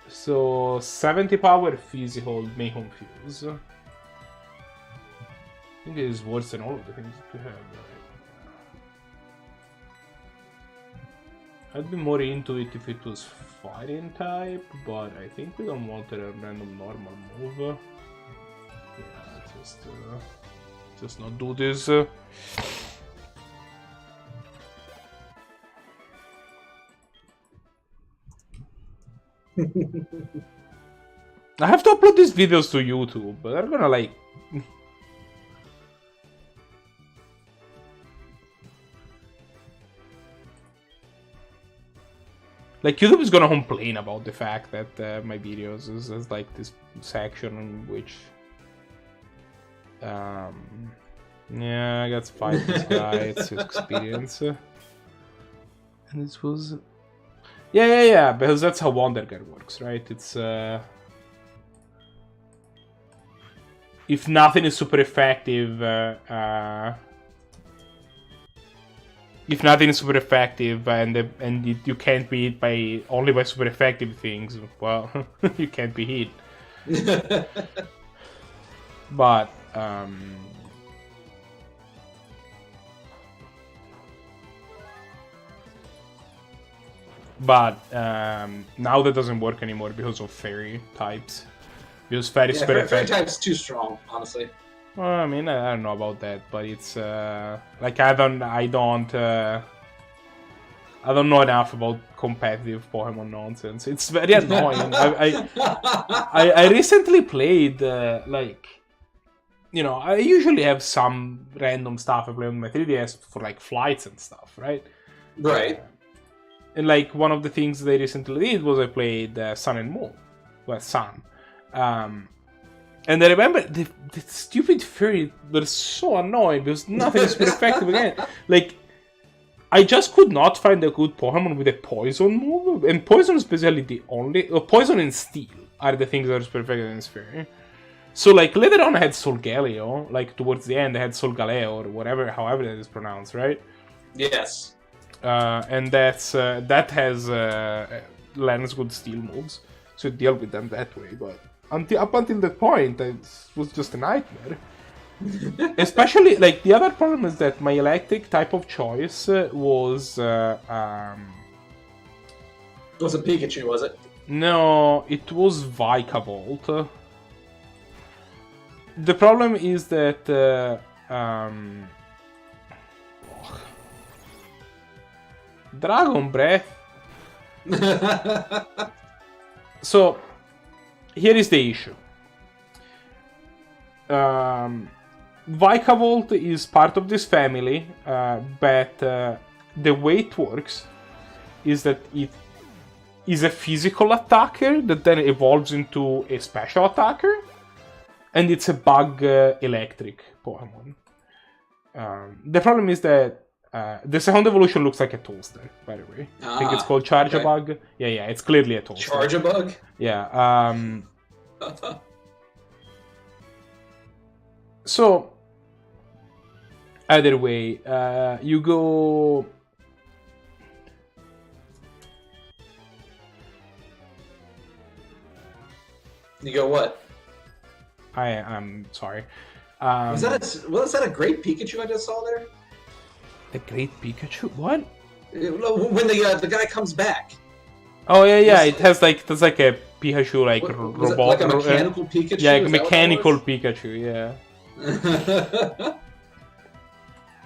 So 70 power physical may confuse. I think it is worse than all of the things that we have. I'd be more into it if it was fighting type, but I think we don't want a random normal move. Yeah, just not do this. I have to upload these videos to YouTube, but they're gonna like... Like, YouTube is gonna complain about the fact that my videos is like this section in which... yeah, I got to fight this guy, it's his experience. And this was... Yeah, because that's how Wonder Guard works, right? It's if nothing is super effective, if nothing is super effective and you can't be hit by only by super effective things, well, you can't be hit. But now that doesn't work anymore because of fairy types. Because fairy super effective. Fairy type's too strong, honestly. Well, I mean, I don't know about that, but it's like I don't know enough about competitive Pokemon nonsense. It's very annoying. I recently played like, you know, I usually have some random stuff I play on my 3DS for like flights and stuff, right? Right. And like one of the things they recently did was I played Sun and Moon, well, Sun. And I remember the stupid fairy were so annoying because nothing is super effective again. Like, I just could not find a good Pokemon with a poison move, and poison is basically the only. Poison and steel are the things that are super effective in this fairy. So, like, later on I had Solgaleo, like, towards the end I had Solgaleo, or whatever, however that is pronounced, right? Yes. And that's that has lands good steel moves, so you deal with them that way, but up until that point, it was just a nightmare. Especially, like, the other problem is that my electric type of choice was... It wasn't Pikachu, was it? No, it was Vikavolt. The problem is that... Dragon Breath... So... Here is the issue. Vikavolt is part of this family, but the way it works is that it is a physical attacker that then evolves into a special attacker, and it's a bug electric Pokemon. The problem is that the second evolution looks like a toaster, by the way. I think it's called Charjabug. Okay. Yeah, it's clearly a toaster. Charjabug? Yeah. So, either way, you go... You go what? I'm sorry. Was that a great Pikachu I just saw there? The Great Pikachu? What? When the guy comes back. Oh yeah. It has like a Pikachu like robot, like a mechanical Pikachu. Yeah, a mechanical Pikachu. Yeah.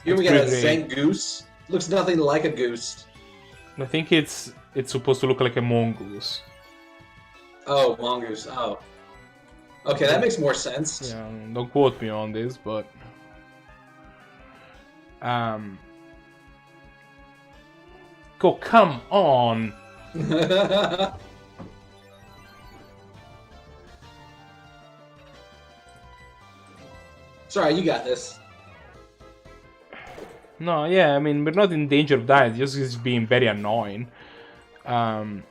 Here we got a Zangoose. Looks nothing like a goose. I think it's supposed to look like a mongoose. Oh, mongoose. Oh. Okay, that makes more sense. Yeah, don't quote me on this, but Go, come on! Sorry, you got this. No, yeah, I mean, we're not in danger of dying, just he's being very annoying. Well,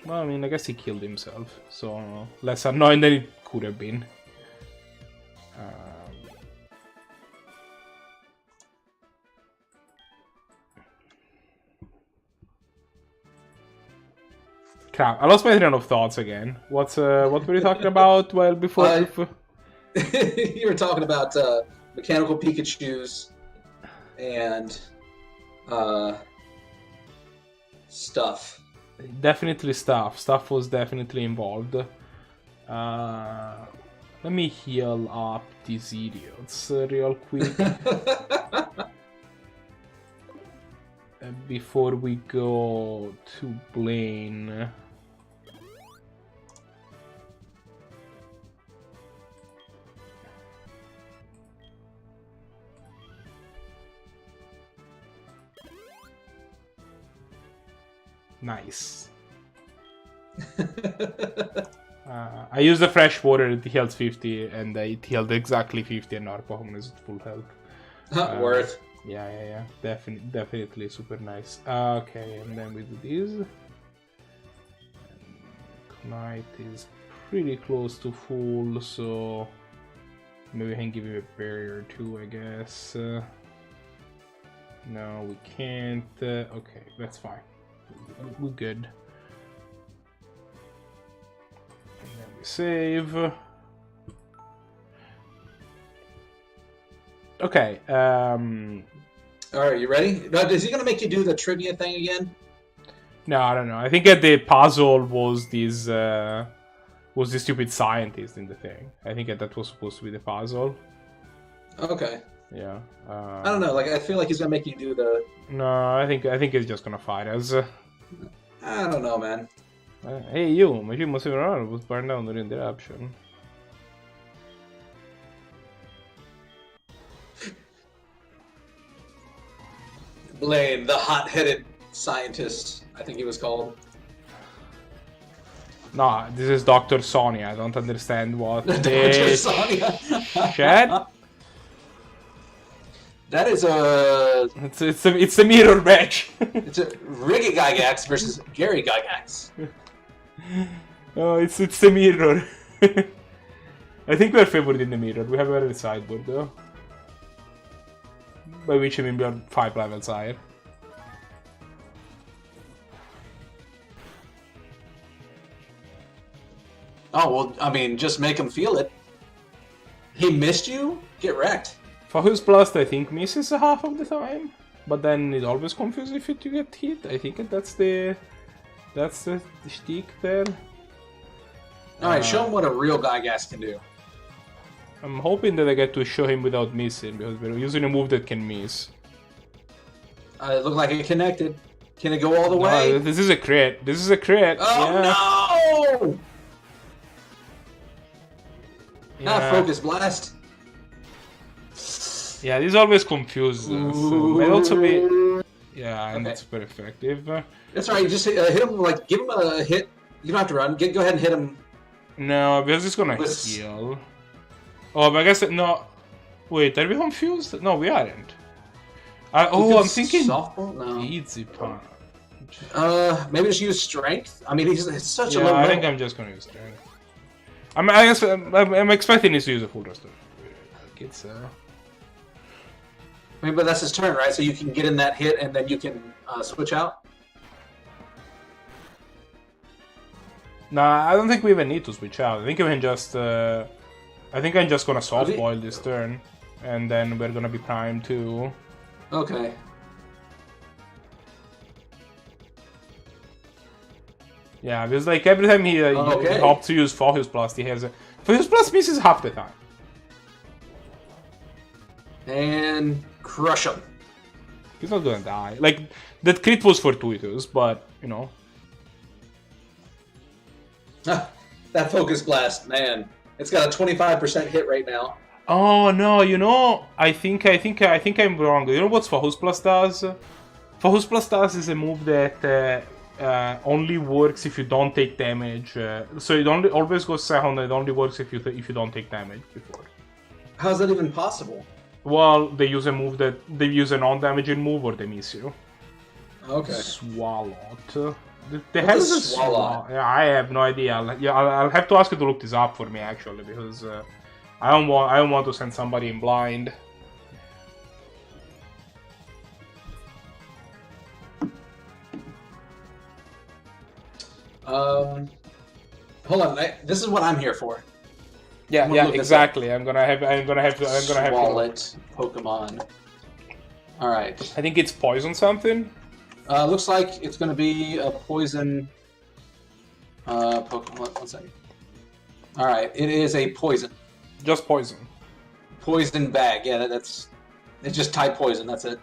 I mean, I guess he killed himself, so less annoying than it could have been. Crap, I lost my train of thoughts again. What were you talking about? Well, before... You were talking about mechanical Pikachus and stuff. Definitely stuff. Stuff was definitely involved. Let me heal up these idiots real quick. Before we go to Blaine. Nice. I used the fresh water, it healed 50, and it healed exactly 50, and our Pokemon is at full health. Worth. Yeah. Definitely super nice. Okay, and then we do this. Knight is pretty close to full, so Maybe we can give you a barrier too, I guess. No, we can't. Okay, that's fine. We're good. And then we save. Okay. Alright, you ready? Now, is he gonna make you do the trivia thing again? No, I don't know. I think the puzzle was this the stupid scientist in the thing. I think that was supposed to be the puzzle. Okay. Yeah. I don't know. Like, I feel like he's gonna make you do the. No, I think he's just gonna fight us. I don't know, man. Hey, you! Machine must have run was burned down during the eruption. Blaine, the hot-headed scientist, I think he was called. No, this is Dr. Sonia. I don't understand what. Dr. Sonia. Shit. That is a. It's a mirror match. It's a Ricky Gygax versus Gary Gygax. Oh, it's the mirror. I think we're favored in the mirror. We have a better sideboard though. By which I mean we are 5 levels higher. Oh, well, I mean, just make him feel it. He missed you? Get wrecked. Focus Blast I think misses half of the time. But then it always confuses if you get hit. I think that's the shtick there. Alright, show him what a real Gygax can do. I'm hoping that I get to show him without missing, because we're using a move that can miss. It looked like it connected. Can it go all the way? No, this is a crit. This is a crit. Oh, yeah. no! Not Focus Blast. Yeah, this always confuses us. Might also be... Yeah, and Okay. it's super effective. That's right, just hit him, like, give him a hit. You don't have to run. Go ahead and hit him. No, because it's gonna heal. Oh, but I guess... No. Wait, are we confused? No, we aren't. I'm thinking... Softball? No. Easy punch. Maybe just use strength? I mean, it's such a low Yeah, I level. think I'm just gonna use strength. I'm expecting this to use a full rest of it. I mean, but that's his turn, right? So you can get in that hit and then you can switch out? Nah, I don't think we even need to switch out. I think we can just... I think I'm just gonna soft boil this turn. And then we're gonna be primed to... Okay. Yeah, because like every time he opts to use Focus Blast, he has a... Focus Blast misses half the time. And crush him. He's not gonna die. Like, that crit was fortuitous, but, you know... That Focus Blast, man. It's got a 25% hit rate now. Oh no, you know, I think I'm wrong. You know what Focus Blast does? Focus Blast does is a move that only works if you don't take damage. So it always goes second. It only works if you don't take damage before. How's that even possible? Well, they use a move that they use a non-damaging move or they miss you. Okay. Swallowed. The hell is a swallow? Yeah, I have no idea. I'll have to ask you to look this up for me actually, because I don't want to send somebody in blind. Hold on. This is what I'm here for. Yeah, exactly. I'm gonna have to. Swallet Pokemon. All right. I think it's poison something. Looks like it's going to be a poison Pokemon. 1 second. All right, it is a poison. Just poison. Poison bag. Yeah, it's just type poison. That's it.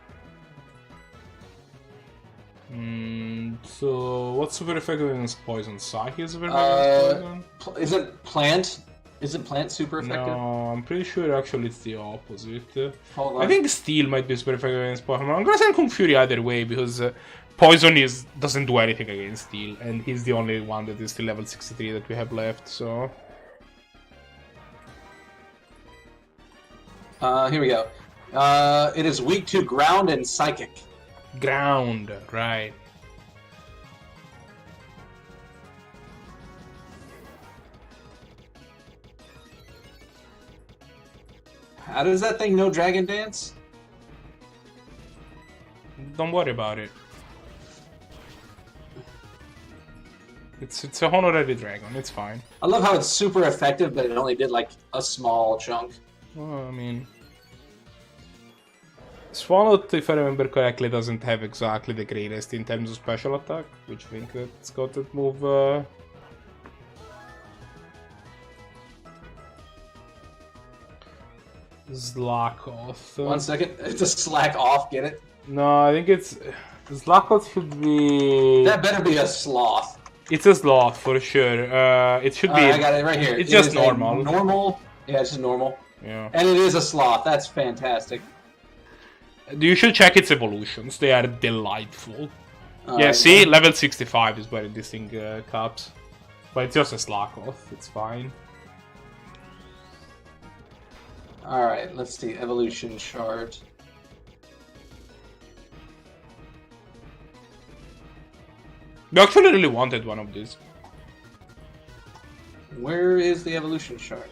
So what's super effective against poison? Psyche is super effective against poison. Isn't plant? Isn't plant super effective? No, I'm pretty sure actually it's the opposite. Hold on. I think steel might be super effective against Pokemon. I'm gonna send Kung Fury either way because poison doesn't do anything against steel, and he's the only one that is still level 63 that we have left. So here we go. It is weak to ground and psychic. ground, right? How does that thing know Dragon Dance? Don't worry about it. It's a honorary dragon. It's fine. I love how it's super effective, but it only did like a small chunk. Well, I mean, Swallowed, if I remember correctly, doesn't have exactly the greatest in terms of special attack, which I think it's got that move. Slack off. 1 second. It's a slack off, get it? No, I think it's... Slack off should be... That better be a sloth. It's a sloth, for sure. It should be... I got it right here. It's just normal. Normal? Yeah, it's just normal. Yeah. And it is a sloth. That's fantastic. You should check its evolutions. They are delightful. Alright, see? Level 65 is where this thing caps. But it's just a slack off. It's fine. Alright, let's see. Evolution chart. We actually really wanted one of these. Where is the evolution chart?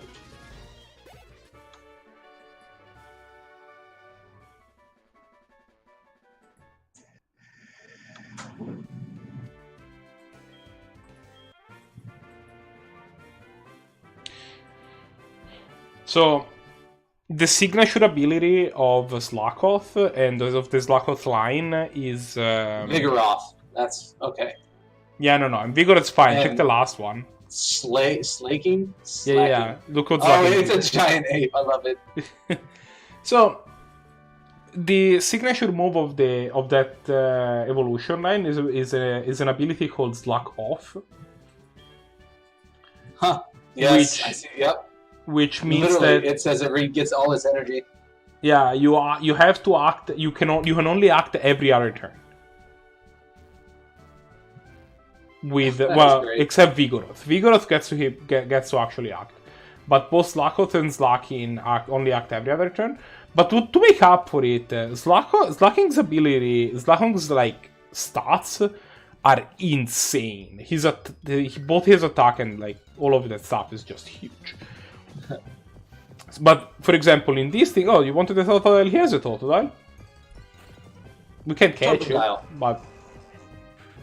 So, the signature ability of Slakoth and of the Slakoth line is... Vigoroth. That's okay. Yeah, no. And Vigoroth's fine. And check the last one. Slaking? Yeah. Look what's Oh, it's a giant ape. I love it. So, the signature move of that evolution line is an ability called Slack Off. Huh. Yes, I see. Yep. Which means literally, that it says it gets all its energy. Yeah, you have to act. You can only act every other turn. With except Vigoroth. Vigoroth gets to actually act, but both Slakoth and Slaking only act every other turn. But to make up for it, Slaking's like stats are insane. Both his attack and like all of that stuff is just huge. But for example, in this thing, you wanted the Totodile? He has a Totodile. We can catch it, but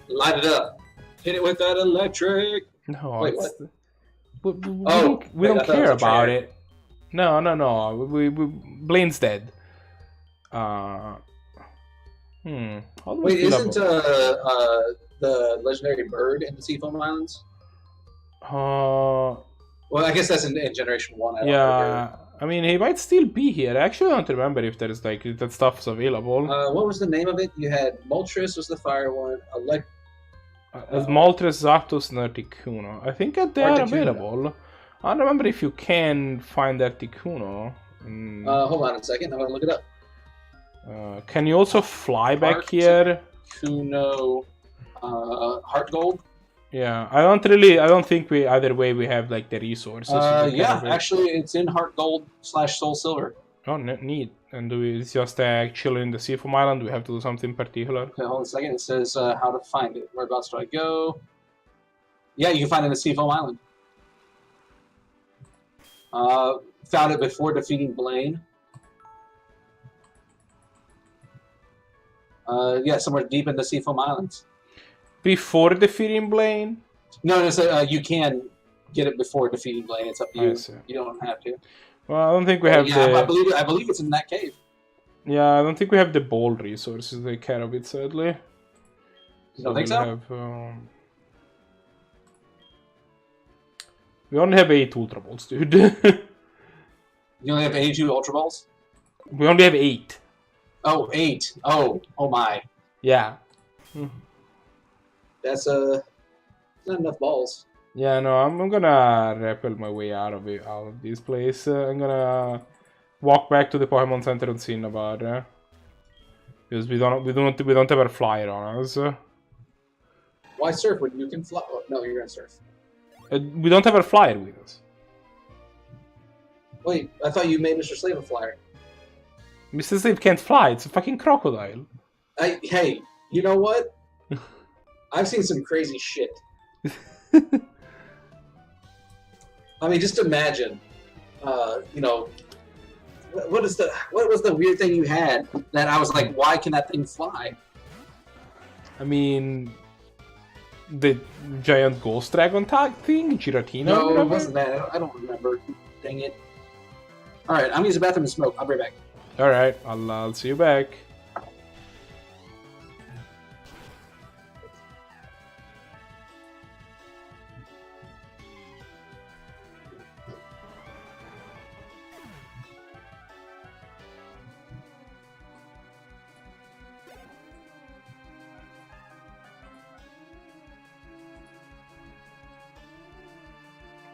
light it up. Hit it with that electric. No, wait, what? We don't care about it. No. We Blaine's dead. How do wait, isn't the legendary bird in the Seafoam Islands? Well, I guess that's in Generation 1. I mean, he might still be here. I actually don't remember if there's like that stuff's available. What was the name of it? You had Moltres was the fire one. Moltres, Zapdos, and Articuno. I think that they are available. I don't remember if you can find Articuno. Hold on a second. I'm gonna look it up. Can you also fly back here? Articuno, Heart Gold. Yeah, I don't think we either way we have like the resources. Yeah, actually, it's in Heart Gold / Soul Silver. Oh, neat. And it's just chill in the Seafoam Island? Do we have to do something particular? Okay, hold on a second. It says how to find it. Whereabouts do I go? Yeah, you can find it in the Seafoam Island. Found it before defeating Blaine. Yeah, somewhere deep in the Seafoam Islands. Before defeating Blaine? No, you can get it before defeating Blaine. It's up to you. You don't have to. Well, I don't think we have I believe it's in that cave. Yeah, I don't think we have the bold resources to take care of it, sadly. You don't think so? We only have 8 Ultra Balls, dude. You only have 82 Ultra Balls? We only have 8. Oh, 8. Oh my. Yeah. That's not enough balls. Yeah, no, I'm gonna rappel my way out of this place. I'm gonna walk back to the Pokemon Center on Cinnabar, because we don't have a flyer on us. Why surf when you can fly? Oh, no, you're gonna surf. We don't have a flyer with us. Wait, I thought you made Mr. Slave a flyer. Mr. Slave can't fly. It's a fucking crocodile. Hey, you know what? I've seen some crazy shit. I mean, just imagine, what was the weird thing you had that I was like, why can that thing fly? I mean, the giant ghost dragon tag thing, Giratina. No, it wasn't that. I don't remember. Dang it. All right, I'm gonna use the bathroom and smoke. I'll be right back. All right, I'll see you back.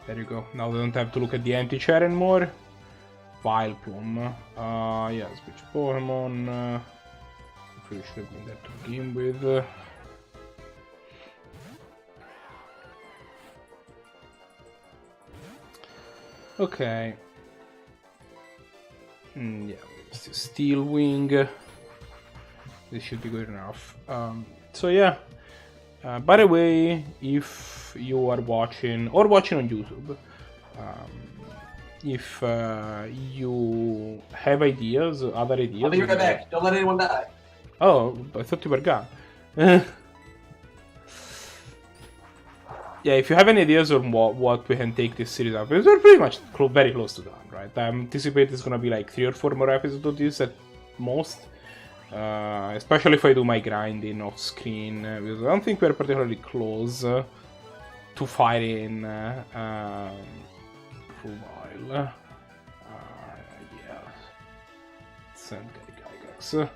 There you go. Now we don't have to look at the empty chair anymore. Vileplume. Yeah, switch Pokemon. Pretty sure bring that to begin with. Okay. Yeah, Steel Wing. This should be good enough. So yeah. By the way, if you are watching on YouTube, if you have ideas, other ideas. I'll be right back. Don't let anyone die. Oh, I thought you were gone. Yeah, if you have any ideas on what we can take this series up, because we're pretty much very close to done, right? I anticipate it's gonna be like 3 or 4 more episodes of this at most. Especially if I do my grinding off screen, because I don't think we're particularly close to fighting for a while. Yeah. Send Gygax.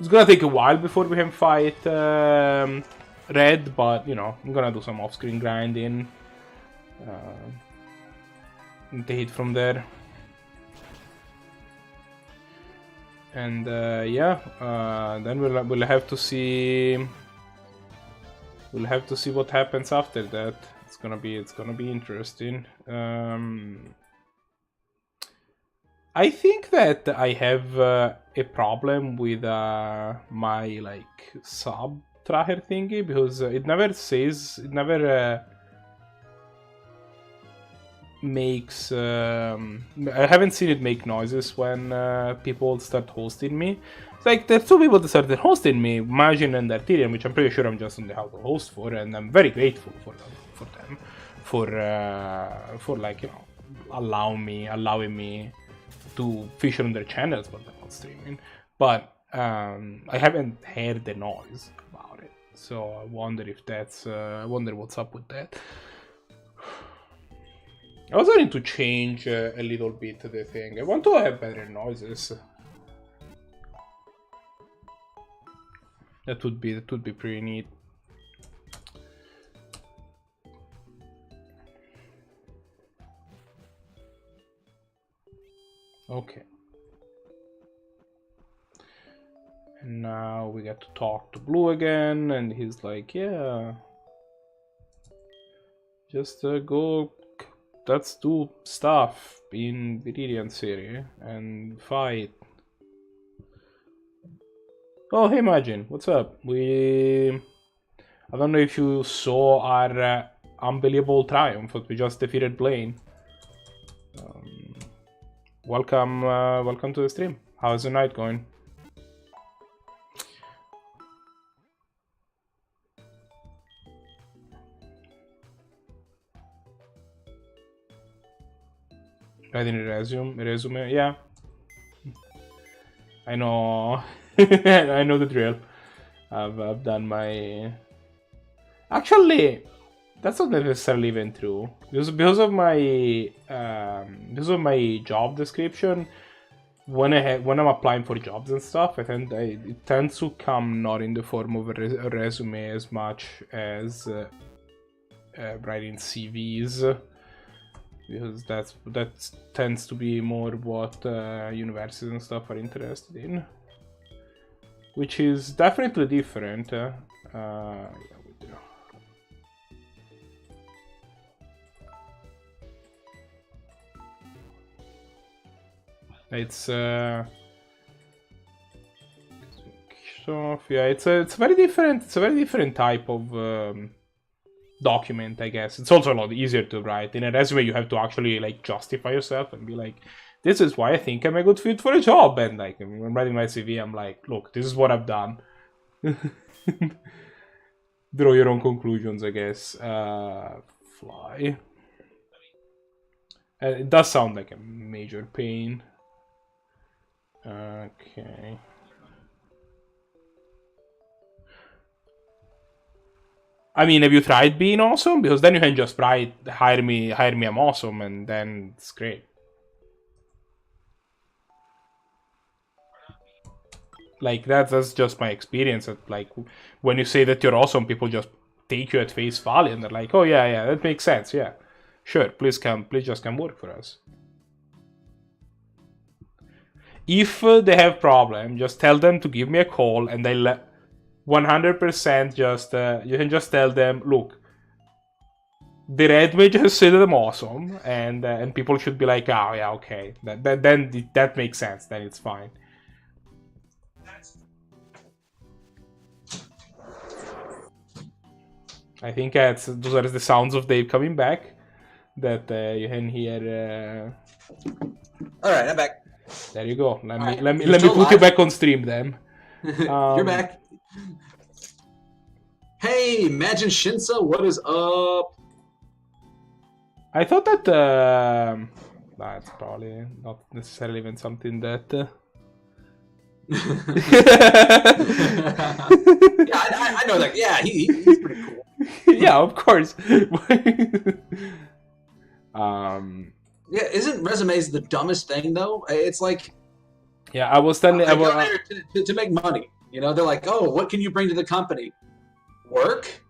It's gonna take a while before we can fight Red, but you know, I'm gonna do some off-screen grinding. And take it from there. And yeah, then we'll have to see. We'll have to see what happens after that. It's gonna be interesting. I think that I have a problem with my like sub tracker thingy, because it never makes I haven't seen it make noises when people start hosting me. It's like there's 2 people that started hosting me, Majin and Arterian, which I'm pretty sure I'm just on the how to host for, and I'm very grateful for them for like, you know, allowing me to feature on their channels but they're not streaming. But I haven't heard the noise about it, so I wonder if that's I wonder what's up with that. I was going to change a little bit the thing. I want to have better noises. That would be pretty neat. Okay. And now we get to talk to Blue again, and he's like, yeah, just go. Let's do stuff in Viridian City and fight. Oh, hey Majin, what's up? I don't know if you saw our unbelievable triumph, but we just defeated Blaine. Welcome to the stream. How's the night going? Writing a resume, yeah. I know, I know the drill. I've done my. Actually, that's not necessarily even true. Because of my job description, when I'm applying for jobs and stuff, it tends to come not in the form of a resume as much as writing CVs. Because that tends to be more what universities and stuff are interested in, which is definitely different. Yeah, we do. It's so yeah, it's a very different type of document, I guess. It's also a lot easier to write. In a resume, you have to actually like justify yourself and be like, this is why I think I'm a good fit for a job. And like when I'm writing my CV, I'm like, look, this is what I've done. Draw your own conclusions, I guess. Fly. It does sound like a major pain. Okay. I mean, have you tried being awesome? Because then you can just write, hire me, I'm awesome, and then it's great. Like, that's just my experience. That, like, when you say that you're awesome, people just take you at face value, and they're like, oh, yeah, that makes sense, yeah. Sure, please just come work for us. If they have problem, just tell them to give me a call, and they'll 100% just, you can just tell them, look, the red mage has said that I'm awesome, and people should be like, oh, yeah, okay, then that makes sense, then it's fine. I think those are the sounds of Dave coming back that you can hear. All right, I'm back. There you go. Let me put you back on stream then. You're back. Hey, Imagine Shinsa, what is up? I thought that that's probably not necessarily even something that. Yeah, I know that. Yeah, he's pretty cool. Yeah, of course. Yeah, isn't resumes the dumbest thing though? It's like, yeah, I was telling I go there to make money. You know, they're like, oh, what can you bring to the company? Work.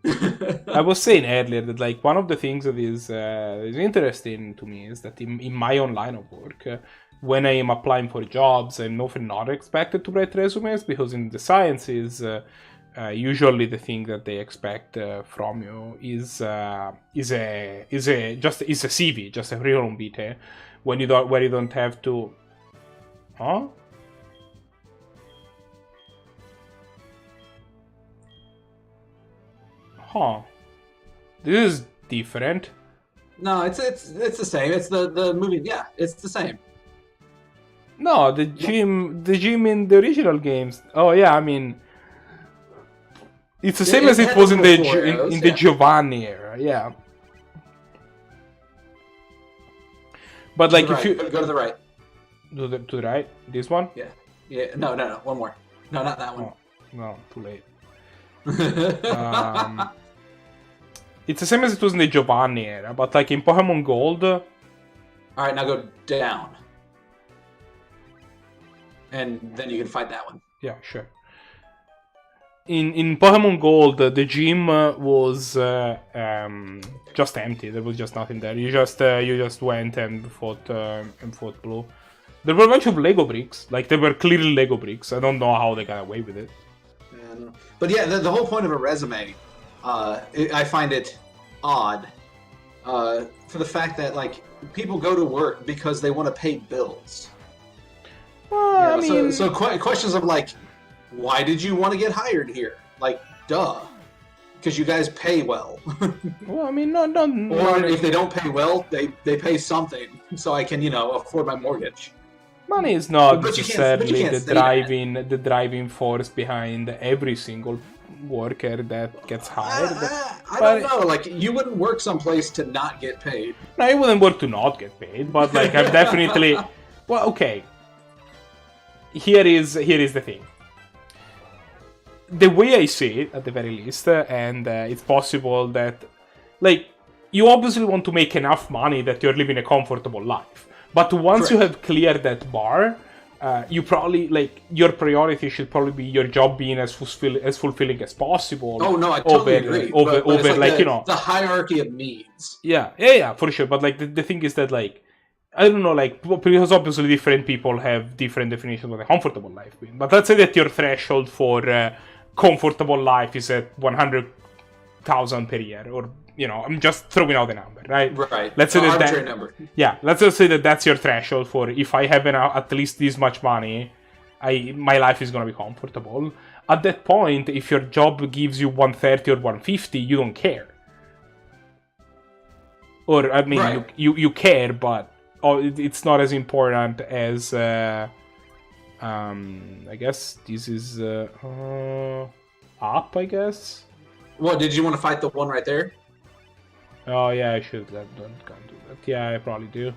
I was saying earlier that like one of the things that is interesting to me is that in my own line of work, when I am applying for jobs, I'm often not expected to write resumes because in the sciences. Usually the thing that they expect from you is a CV, just a curriculum vitae, where you don't have to. Huh? Huh? This is different. No, it's the same. It's the movie. Yeah, it's the same. No, the gym in the original games. Oh yeah, I mean. It's the same as it was in the Giovanni era, yeah. But like if you go to the right, to the right, this one. Yeah. No. One more. No, not that one. Oh, no, too late. It's the same as it was in the Giovanni era, but like in Pokemon Gold. All right, now go down, and then you can fight that one. Yeah, sure. In Pokemon Gold, the gym was just empty. There was just nothing there. You just went and fought blue. There were a bunch of Lego bricks. Like they were clearly Lego bricks. I don't know how they got away with it. But yeah, the whole point of a resume, I find it odd for the fact that like people go to work because they want to pay bills. Well, you know, so questions of like. Why did you want to get hired here? Like, duh. Because you guys pay well. Well, I mean, no. Or if they don't pay well, they pay something, so I can, afford my mortgage. Money is not necessarily the driving force behind every single worker that gets hired. I don't know. Like, you wouldn't work someplace to not get paid. No, I wouldn't work to not get paid, but like, I've definitely. Well, okay. Here is the thing. The way I see it, at the very least, and it's possible that, like, you obviously want to make enough money that you're living a comfortable life. But once you have cleared that bar, you probably, like, your priority should probably be your job being as fulfilling as possible. Oh, no, I totally agree. But like, the hierarchy of needs. Yeah, for sure. But, like, the thing is that, like, I don't know, like, because obviously different people have different definitions of what a comfortable life means. But let's say that your threshold for comfortable life is at 100,000 per year, or I'm just throwing out a number, right? Right. Let's say arbitrary number. Yeah, let's just say that that's your threshold for if I have at least this much money, my life is gonna be comfortable. At that point, if your job gives you 130 or 150, you don't care. Or I mean, Right. you care, but it's not as important as I guess this is up. I guess. What, did you want to fight the one right there? Oh yeah, I should. Can't do that. Yeah, I probably do.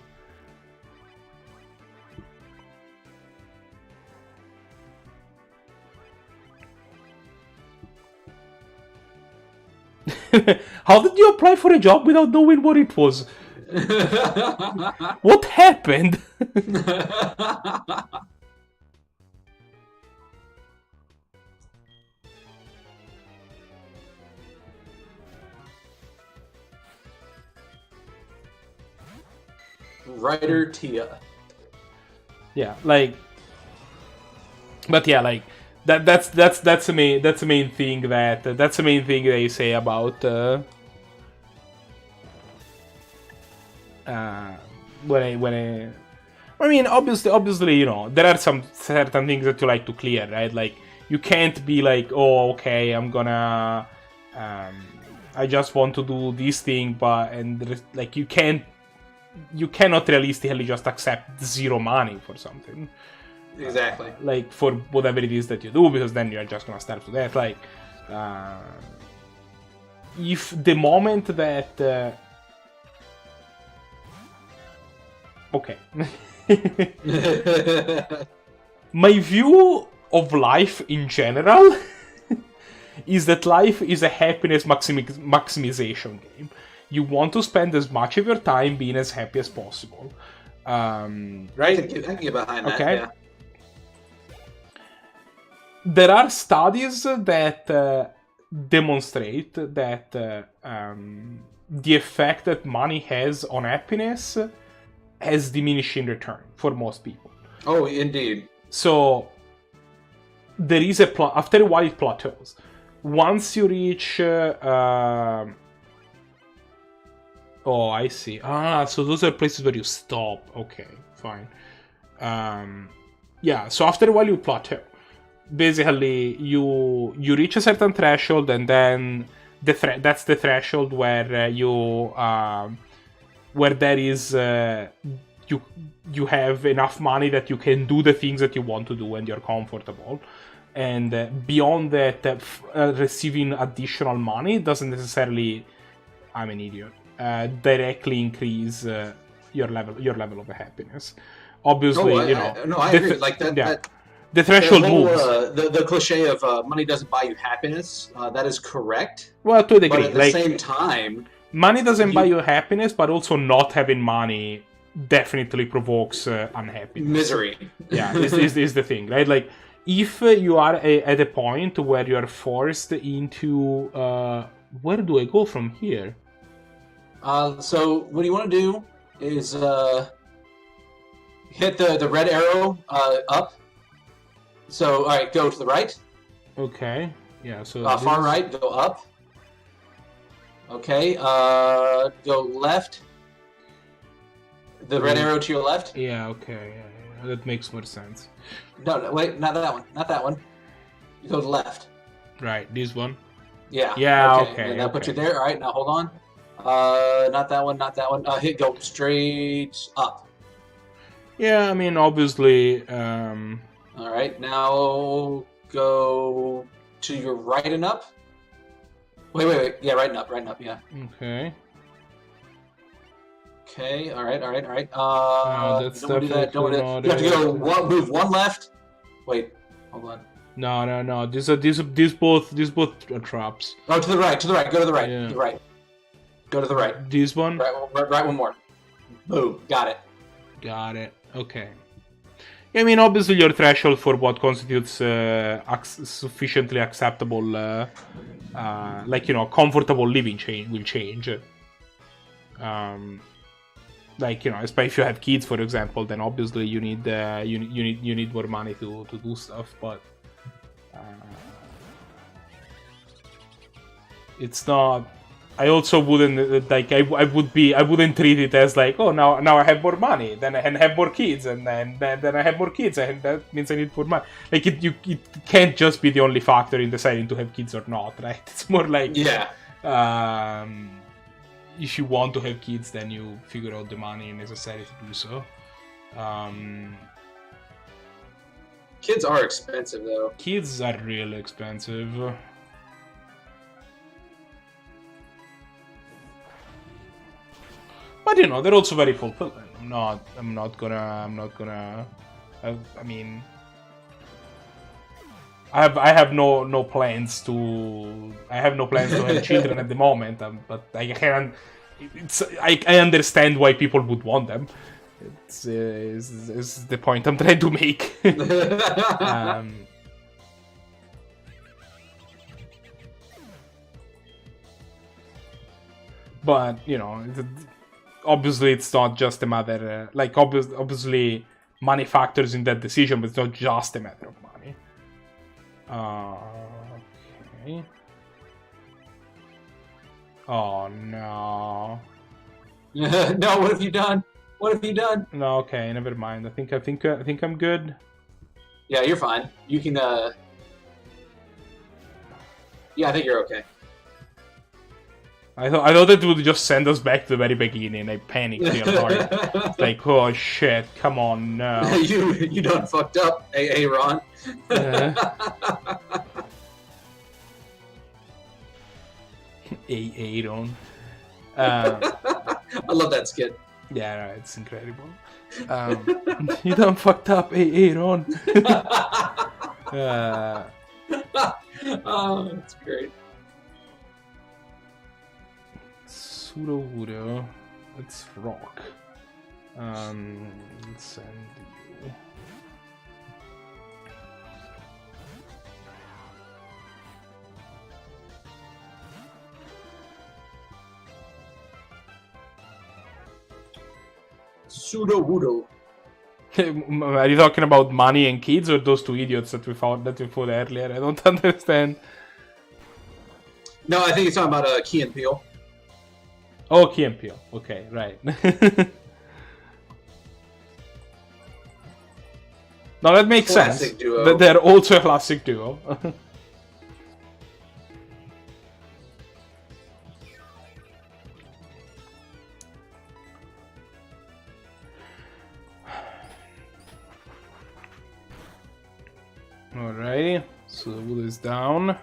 How did you apply for a job without knowing what it was? What happened? Writer Tia. Yeah, like, but yeah, like that's the main thing they say about I mean, obviously, you know, there are some certain things that you like to clear, right? Like, you can't be like, oh, okay, I'm gonna, I just want to do this thing, but like you cannot realistically just accept 0 money for something. Exactly. Like, for whatever it is that you do, because then you're just gonna starve to death. Like, if the moment that okay. My view of life in general is that life is a happiness maximization game. You want to spend as much of your time being as happy as possible. Right? I can get behind that, okay. yeah. There are studies that demonstrate that the effect that money has on happiness has diminishing return for most people. Oh, indeed. So there is after a while it plateaus. Once you reach oh, I see. So those are places where you stop. Okay, fine. Yeah, so after a while you plateau. Basically, you reach a certain threshold, and then that's the threshold where where there is you have enough money that you can do the things that you want to do and you're comfortable. And beyond that, receiving additional money doesn't necessarily, I'm an idiot, directly increase your level of happiness. Obviously, I agree. Like that. Yeah. That the threshold whole, moves. The cliche of money doesn't buy you happiness. That is correct. Well, to a degree. But at the same time, money doesn't buy you happiness, but also not having money definitely provokes unhappiness. Misery. Yeah, this is the thing, right? Like, if you are at a point where you are forced into... where do I go from here? So what you want to do is hit the red arrow up. So, all right, go to the right. Okay. Yeah, so... far right, go up. Okay, go left. The red arrow to your left. Yeah, okay. Yeah. That makes more sense. No, wait, not that one. Not that one. You go to left. Right, this one? Yeah. Yeah, okay. And that puts you there. All right, now hold on. Not that one, not that one. Go straight up. Yeah, I mean, obviously... All right, now go to your right and up. Wait. Yeah, right and up, yeah. Okay. Okay, all right. No, that's don't do that. Don't do that. not You have to go move one left. Wait, hold on. No. These both are traps. Oh, to the right. Go to the right. Yeah. To the right. Go to the right. This one? Right one more. Boom. Got it. Okay. I mean, obviously, your threshold for what constitutes sufficiently acceptable, like, you know, comfortable living will change. Like, you know, especially if you have kids, for example, then obviously you need you need more money to do stuff. But it's not. I also wouldn't like. I wouldn't treat it as like, oh, now I have more money, then I have more kids, and then I have more kids, and that means I need more money. Like it can't just be the only factor in deciding to have kids or not, right? It's more like if you want to have kids, then you figure out the money necessary to do so. Kids are expensive, though. Kids are really expensive. But you know, they're also very fulfilling. I'm not gonna. I mean, I have no plans to. I have no plans to have children at the moment. But I can. I understand why people would want them. It's the point I'm trying to make. But you know, obviously it's not just a matter. Like obviously, money factors in that decision, but it's not just a matter of money. Okay. Oh no. No, what have you done? What have you done? No, okay, never mind. I think I'm good. Yeah, you're fine. You can. Yeah, I think you're okay. I thought it would just send us back to the very beginning. I panicked. Like, oh shit! Come on, no. you done fucked up, AA Ron. AA Ron. I love that skit. Yeah, it's incredible. You done fucked up, AA Ron. Oh, that's great. Pseudo-Voodoo. Let's rock. Let's send you. Pseudo-Voodoo. Are you talking about money and kids, or those two idiots that we fought earlier? I don't understand. No, I think it's talking about Key and Peele. Oh, Key and Peele. Okay, right. No, that makes Classic sense. duo. They're also a classic duo. Alrighty, so the wood is down.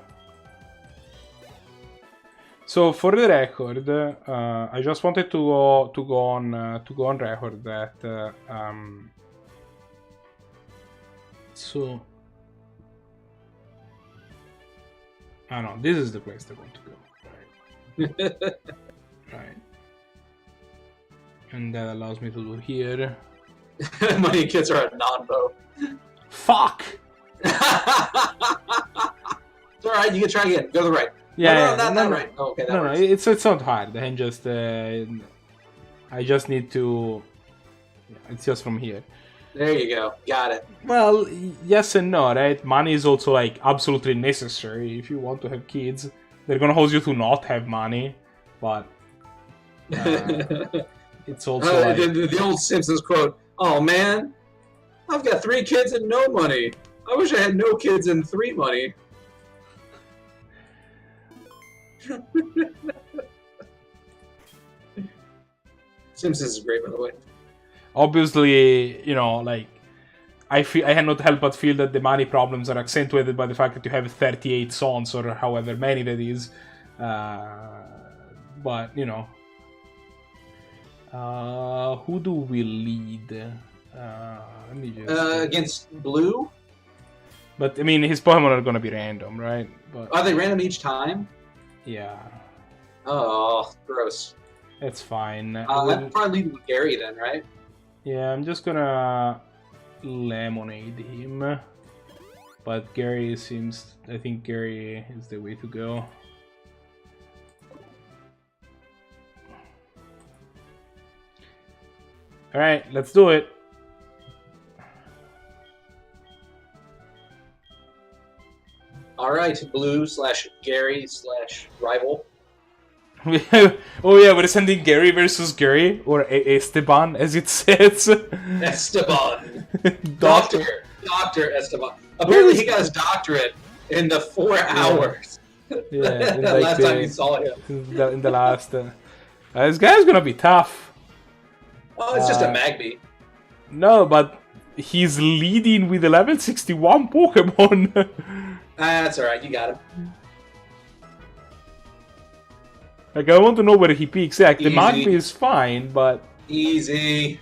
So for the record, I just wanted to go on record that so no, this is the place I want to go. Right. Right. And that allows me to do here. Money and kids are a non-vote. Fuck! It's alright, you can try again. Go to the right. Yeah, not right. Oh, okay, that works. It's not hard. I just need to. It's just from here. There you go. Got it. Well, yes and no, right? Money is also like absolutely necessary if you want to have kids. They're gonna cause you to not have money, but it's also like the old Simpsons quote. Oh man, I've got 3 kids and no money. I wish I had no kids and 3 money. Simpsons is great, by the way. obviously, you know, like I cannot help but feel that the money problems are accentuated by the fact that you have 38 sons or however many that is. But you know, who do we lead? Let me just against blue. But I mean, his Pokemon are gonna be random, right? But Are they random each time? yeah, Oh, gross. it's fine. I'd probably lead with Gary then, right? Yeah, I'm just gonna lemonade him. But Gary seems... I think Gary is the way to go. Alright, let's do it. Alright, blue / Gary / rival. Oh yeah, we're sending Gary versus Gary, or Esteban, as it says. Esteban. Doctor. Dr. Esteban. Apparently he got his doctorate in the 4 hours. Yeah, in Last time you saw him. in the last... This guy's gonna be tough. Oh, it's just a Magby. No, but he's leading with a level 61 Pokemon. That's alright, you got him. Like, I want to know where he peaks. Yeah, the Easy. Magby is fine, but... Easy.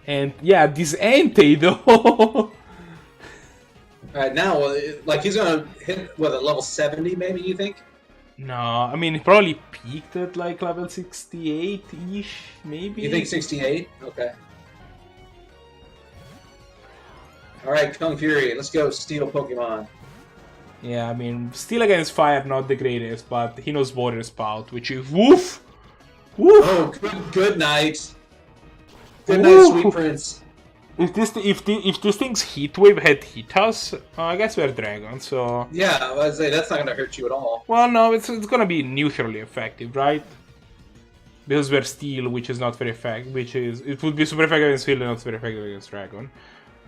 And, yeah, this Entei, though... Alright, now, like, he's gonna hit, what, at level 70, maybe, you think? No, I mean, he probably peaked at, like, level 68-ish, maybe? You think 68? Okay. Alright, Kung Fury, let's go steal Pokemon. Yeah, I mean, Steel against Fire, not the greatest, but he knows Water Spout, which is... Woof! Woof! Oh, good night. Good night, sweet prince. If this thing's Heat Wave had hit us, I guess we're Dragon, so... Yeah, I was say that's not gonna hurt you at all. Well, no, it's gonna be neutrally effective, right? Because we're Steel, which is not very effective, it would be super effective against Steel and not very effective against Dragon.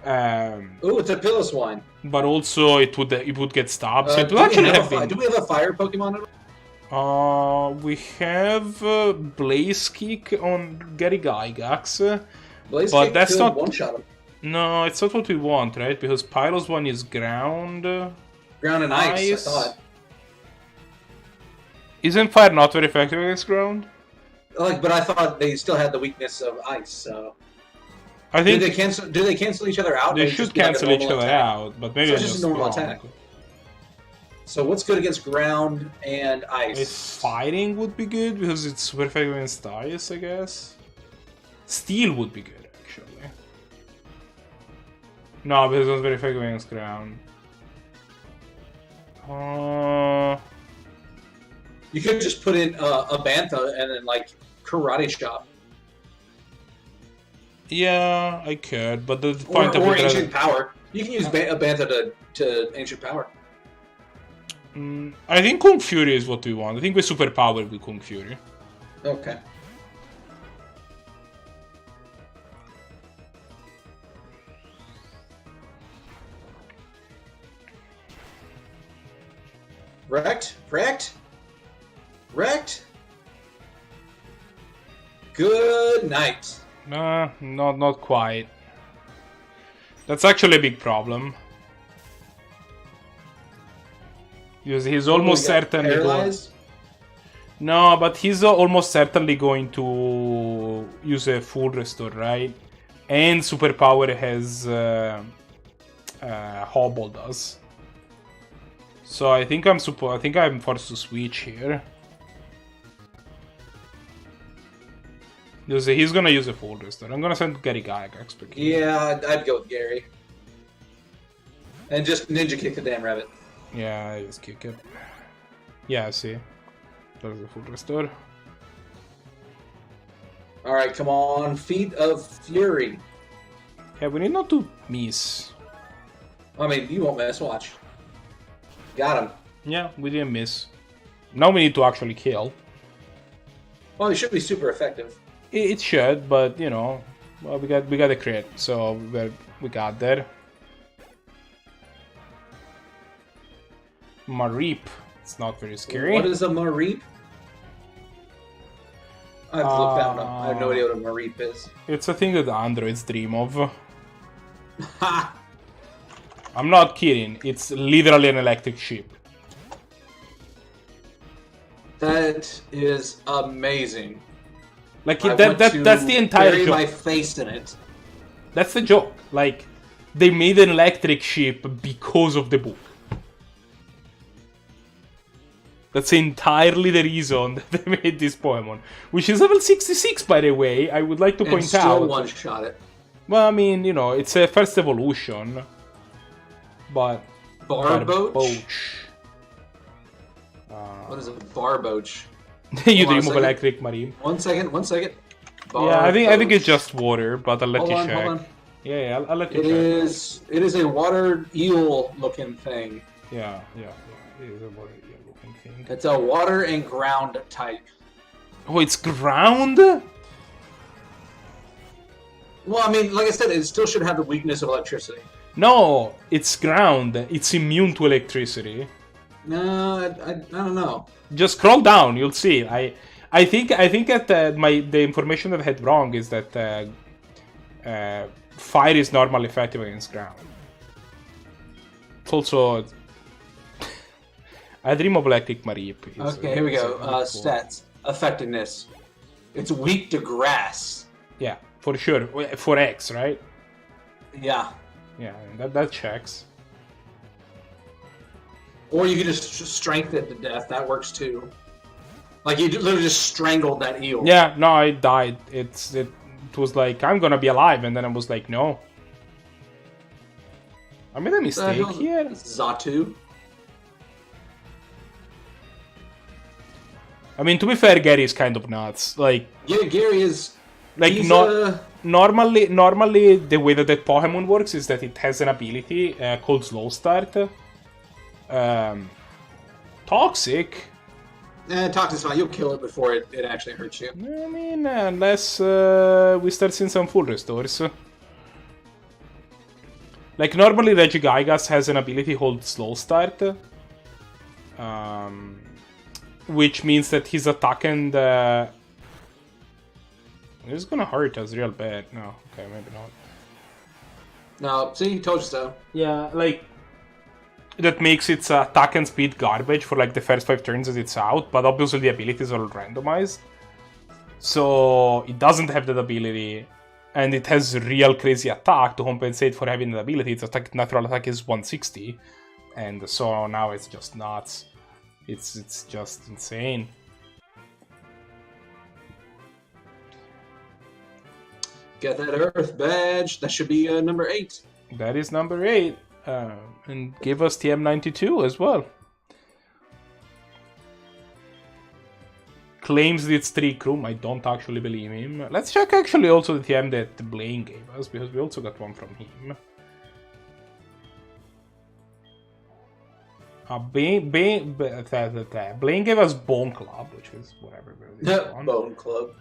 Ooh, it's a Piloswine. But also it would get stopped. So it do would actually do we have a fire Pokemon at all? We have Blaze Kick on Gary Gygax. Blaze but Kick that's could not one-shot him. No, it's not what we want, right? Because Pylos one is ground. Ground and ice, I thought. Isn't fire not very effective against ground? Like, but I thought they still had the weakness of ice, so. I think do they cancel each other out? They should cancel each other out, but maybe it's just a normal attack. So what's good against ground and ice? Fighting would be good because it's super effective against ice, I guess. Steel would be good, actually. No, because it's not very effective against ground. You could just put in a Bantha and then like Karate Chop. Yeah, I could, but the point of or it Ancient Power. You can use a Bantha to Ancient Power. I think Kung Fury is what we want. I think we're super powered with Kung Fury. Okay. Wrecked? Wrecked? Wrecked? Good night. Nah, not quite. That's actually a big problem. Because he's almost certainly going... No, but he's almost certainly going to use a full restore, right? And superpower has Hobble does. So I think I'm forced to switch here. He's gonna use a full restore. I'm gonna send Gary Gygax. Yeah, I'd go with Gary. And just ninja kick the damn rabbit. Yeah, I just kick it. Yeah, I see. There's a full restore. Alright, come on. Feet of Fury. Yeah, we need not to miss. I mean, you won't miss. Watch. Got him. Yeah, we didn't miss. Now we need to actually kill. Well, it should be super effective. It should, but you know, well, we got a crit, so we got there. Mareep. It's not very scary. What is a Mareep? I have to look that one up. I have no idea what a Mareep is. It's a thing that the androids dream of. Ha! I'm not kidding. It's literally an electric ship. That is amazing. Like that's the entire bury joke. My face in it. That's the joke. Like they made an electric ship because of the book. That's entirely the reason that they made this Pokemon, which is level 66, by the way. I would like to point still out. one-shot it. Well, I mean, you know, it's a first evolution, but Barboach. What is a Barboach? You dream of electric marine. 1 second. Yeah, I think it's just water, but I'll let you check. Hold on. Yeah, I'll let you check. It is a water eel looking thing. Yeah. It is a water eel looking thing. It's a water and ground type. Oh, it's ground? Well, I mean, like I said, it still should have the weakness of electricity. No, it's ground. It's immune to electricity. No, I don't know. Just scroll down, you'll see. I think that the information that I had wrong is that fire is normally effective against ground. It's also I dream of electric Marip. Okay, here we go. Stats. Effectiveness. It's weak to grass. Yeah, for sure. For X, right? Yeah. Yeah, that checks. Or you can just strength it to death. That works too. Like you literally just strangled that eel. Yeah, no, I died. It was like I'm gonna be alive, and then I was like, no. I made a mistake here. Zatu. I mean, to be fair, Gary is kind of nuts. Like, yeah, Gary is like normally the way that Pokemon works is that it has an ability called Slow Start. Toxic. Toxic's fine. You'll kill it before it actually hurts you. I mean, unless we start seeing some full restores. Like, normally Regigigas has an ability called Slow Start. Which means that his attack and... it's gonna hurt us real bad. No, okay, maybe not. No, see, told you so. Yeah, like... That makes its attack and speed garbage for like the first 5 turns that it's out, but obviously the abilities are all randomized. So it doesn't have that ability, and it has real crazy attack to compensate for having that ability. Its natural attack is 160, and so now it's just nuts. It's just insane. Get that Earth badge. That should be number 8. That is number 8. And give us TM92 as well. Claims it's 3 Krum. I don't actually believe him. Let's check actually also the TM that Blaine gave us, because we also got one from him. Blaine gave us Bone Club, which is whatever. Bone Club.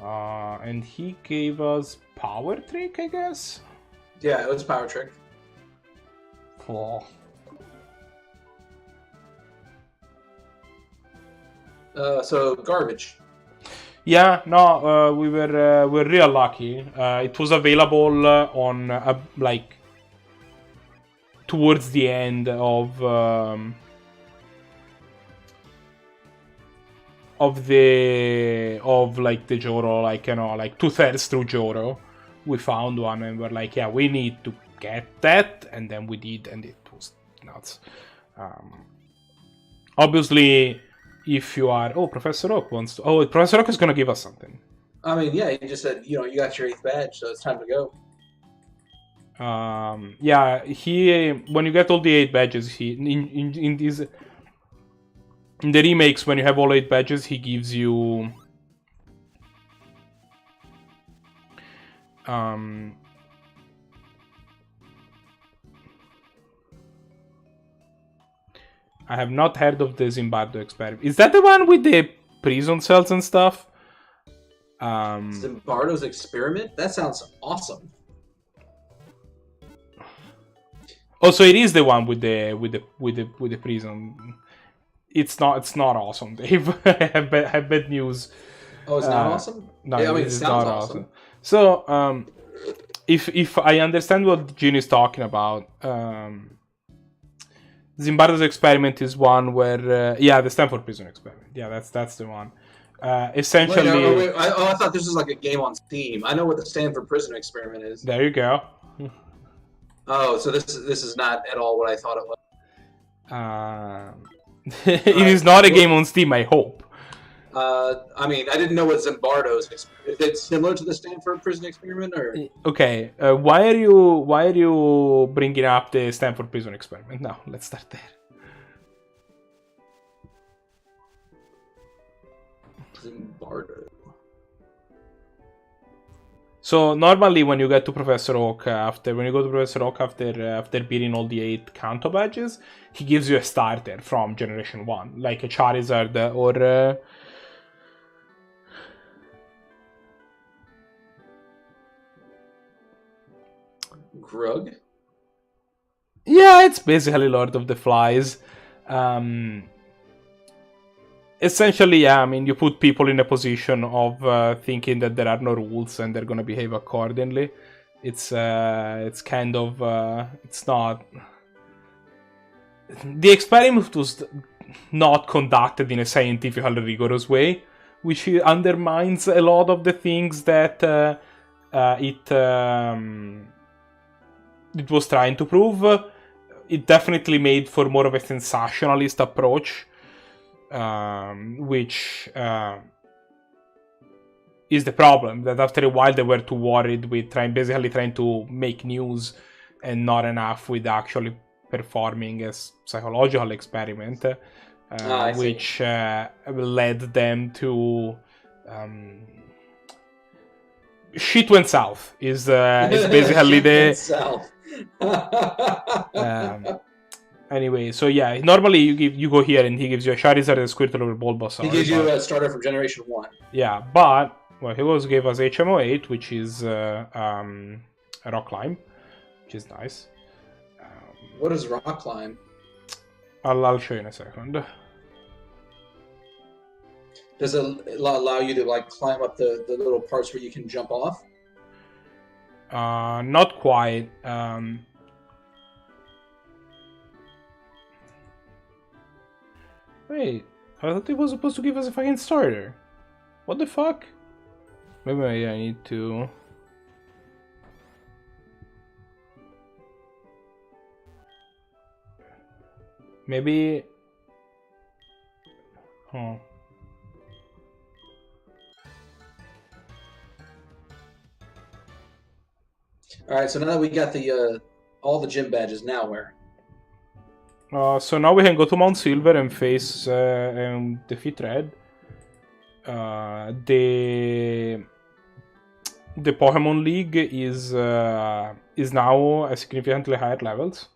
And he gave us Power Trick, I guess? Yeah, it was Power Trick. Cool. So garbage. Yeah, no, we're real lucky. It was available on like towards the end of like the Joro, like, you know, like 2/3 through Joro, we found one and we're like, yeah, we need to get that, and then we did, and it was nuts. Obviously, if you are... Oh, Professor Oak wants to... Oh, Professor Oak is going to give us something. I mean, yeah, he just said, you know, you got your 8th badge, so it's time to go. Yeah, when you get all the 8 badges, in the remakes, when you have all 8 badges, he gives you... I have not heard of the Zimbardo experiment. Is that the one with the prison cells and stuff? Zimbardo's experiment? That sounds awesome. Oh, so it is the one with the prison. It's not awesome, Dave. I have bad news. Oh, it's not awesome? No, yeah, I mean, it it's sounds not awesome. So, if I understand what Gene is talking about, Zimbardo's experiment is one where, yeah, the Stanford Prison experiment. Yeah, that's the one. Essentially, wait. I thought this was like a game on Steam. I know what the Stanford Prison experiment is. There you go. Oh, so this is not at all what I thought it was. It is not a game on Steam, I hope. I mean, I didn't know what Zimbardo's is it similar to the Stanford Prison experiment, or? Okay, why are you bringing up the Stanford Prison experiment? No, let's start there. Zimbardo. So normally when you get to Professor Oak after beating all the 8 Kanto badges, he gives you a starter from Generation 1, like a Charizard or Grug? Yeah, it's basically Lord of the Flies. Essentially, yeah, I mean, you put people in a position of thinking that there are no rules and they're gonna behave accordingly. It's kind of it's not. The experiment was not conducted in a scientifically rigorous way, which undermines a lot of the things that it was trying to prove. It definitely made for more of a sensationalist approach, which is the problem. That after a while they were too worried with basically trying to make news and not enough with actually performing a psychological experiment, which led them to shit went south. Is basically the anyway. So yeah, normally you go here and he gives you a Charizard, a Squirtle, or a Bulbasaur. He gives you a starter from Generation 1. Yeah, but well, he also gave us HMO8, which is a Rock Climb, which is nice. What is Rock Climb? I'll show you in a second. Does it allow you to like climb up the little parts where you can jump off? Not quite. Wait, I thought it was supposed to give us a fucking starter. What the fuck? Maybe I need to... Maybe... Oh. Alright, so now that we got the all the gym badges, now where? So now we can go to Mount Silver and face and defeat Red. The Pokemon League is now at significantly higher levels.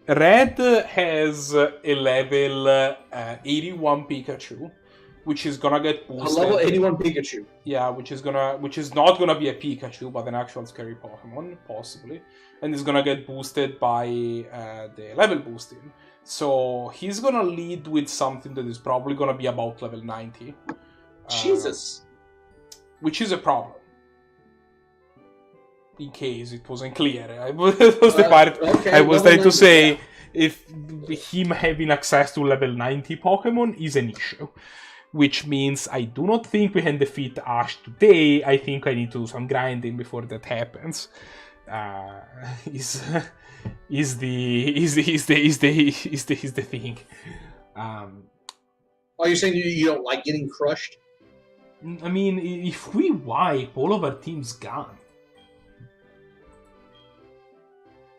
Red has a level 81 Pikachu, which is gonna get boosted. A level 81 Pikachu. Yeah, which is not gonna be a Pikachu, but an actual scary Pokemon, possibly, and is gonna get boosted by the level boosting. So he's gonna lead with something that is probably gonna be about level 90. Jesus. Which is a problem. In case it wasn't clear, that was the part I was trying to say. Yeah. If him having access to level 90 Pokemon is an issue. Which means I do not think we can defeat Ash today. I think I need to do some grinding before that happens. Is the thing. You're saying you don't like getting crushed? I mean, if we wipe, all of our team's gone.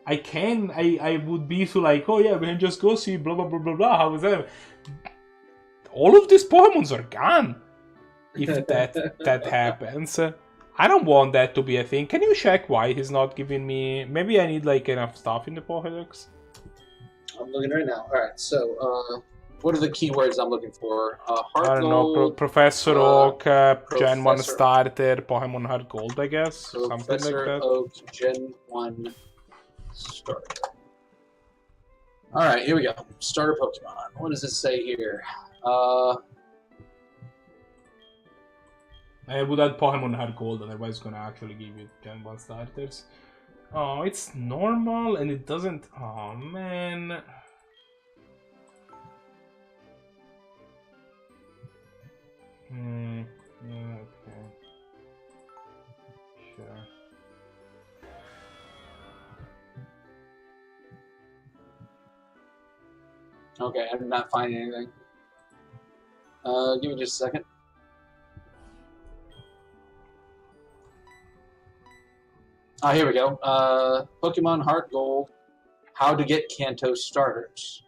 I would be so like, oh yeah, we can just go see blah blah blah blah blah. How is that? All of these Pokemons are gone. If that happens, I don't want that to be a thing. Can you check why he's not giving me? Maybe I need like enough stuff in the Pokédex. I'm looking right now. All right, so what are the keywords I'm looking for? Heart I don't Gold, know. Professor Oak, Gen 1 starter, Pokemon Heart Gold, I guess, Professor something like that. Oak, Gen 1 starter. All right, here we go. Starter Pokemon. What does it say here? I would add Pokemon Heart Gold, otherwise it's gonna actually give you Gen 1 starters. Oh, it's normal and it doesn't... Oh, man. Okay. Sure. Okay, I'm not finding anything. Give me just a second. Here we go. Pokemon Heart Gold. How to get Kanto starters.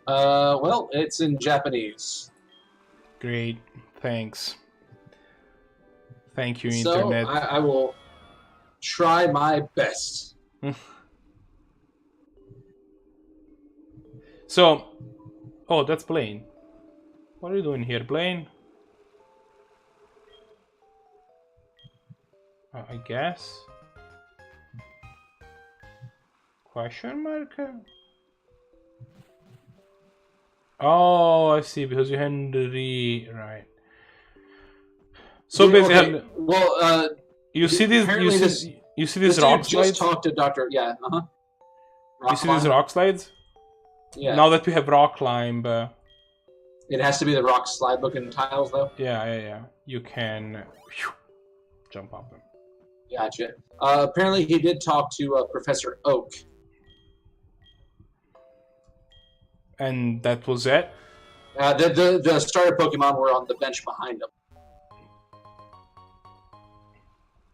Well, it's in Japanese. Great, thanks. Thank you, so Internet. I will try my best. So, oh, that's plain. What are you doing here, Blaine? I guess. Question mark? Oh, I see. Because you Henry, right? So Yeah, basically, okay. Well, you see this. You see these this rock dude slides. just talked to Doctor. Yeah. You see these rock slides? Yeah. Now that we have rock climb. It has to be the rock slide looking tiles, though. Yeah. You can jump up them. Gotcha. Apparently, he did talk to Professor Oak. And that was it? The starter Pokemon were on the bench behind him.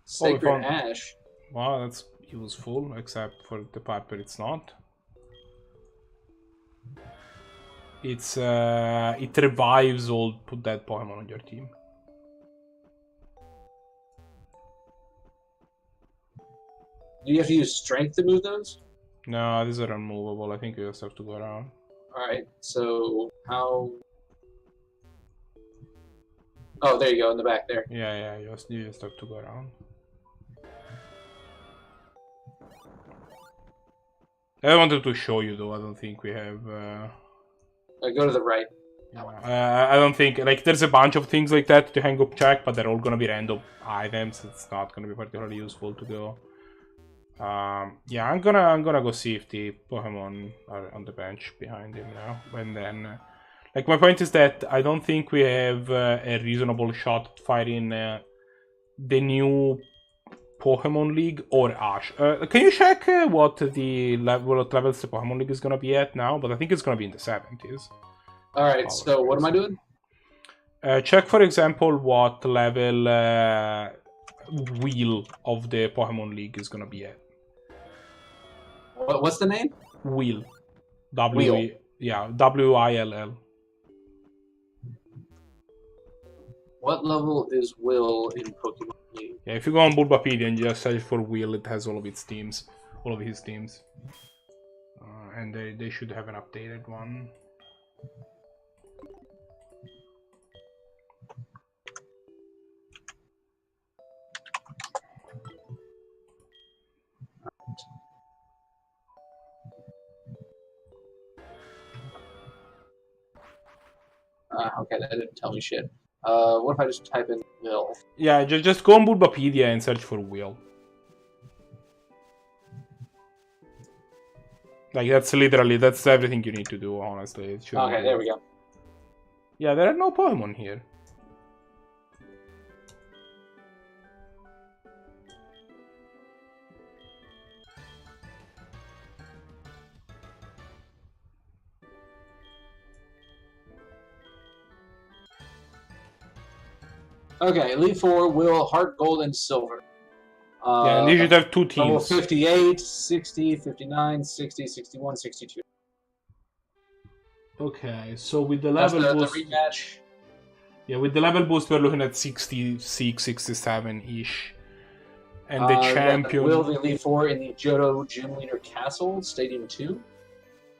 Sacred Ash. Wow, that's useful, except for the part where it's not. It revives all dead Pokemon on your team. Do you have to use Strength to move those? No, these are unmovable. I think you just have to go around. Alright, so how... Oh, there you go, in the back there. Yeah, you just have to go around. I wanted to show you, though. I don't think we have... Go to the right. I don't think... Like, there's a bunch of things like that to hang up check, but they're all gonna be random items. It's not gonna be particularly useful to go. Yeah, I'm gonna go see if the Pokemon are on the bench behind him now. And then... like, my point is that I don't think we have a reasonable shot at fighting the new Pokemon League or Ash. Can you check what levels the Pokemon League is gonna be at now? But I think it's gonna be in the 70s. Alright, so what am I doing? Check, for example, what level wheel of the Pokemon League is gonna be at. What's the name? Wheel. Wheel. Yeah, W-I-L-L. What level is Will in Pokemon League? Yeah, if you go on Bulbapedia and just search for Will, it has all of its teams. All of his teams. And they should have an updated one. Okay, that didn't tell me shit. What if I just type in Will? Yeah, just go on Bulbapedia and search for Will. Like, that's everything you need to do, honestly. Okay, there we go. Yeah, there are no Pokemon here. Okay, Elite Four, Will, Heart, Gold, and Silver. Yeah, and you should have two Level teams. 58, 60, 59, 60, 61, 62. Okay, so with the level boost... the rematch. Yeah, with the level boost, we're looking at 66, 67-ish. And the champion... Will the Elite Four in the Johto Gym Leader Castle, Stadium 2?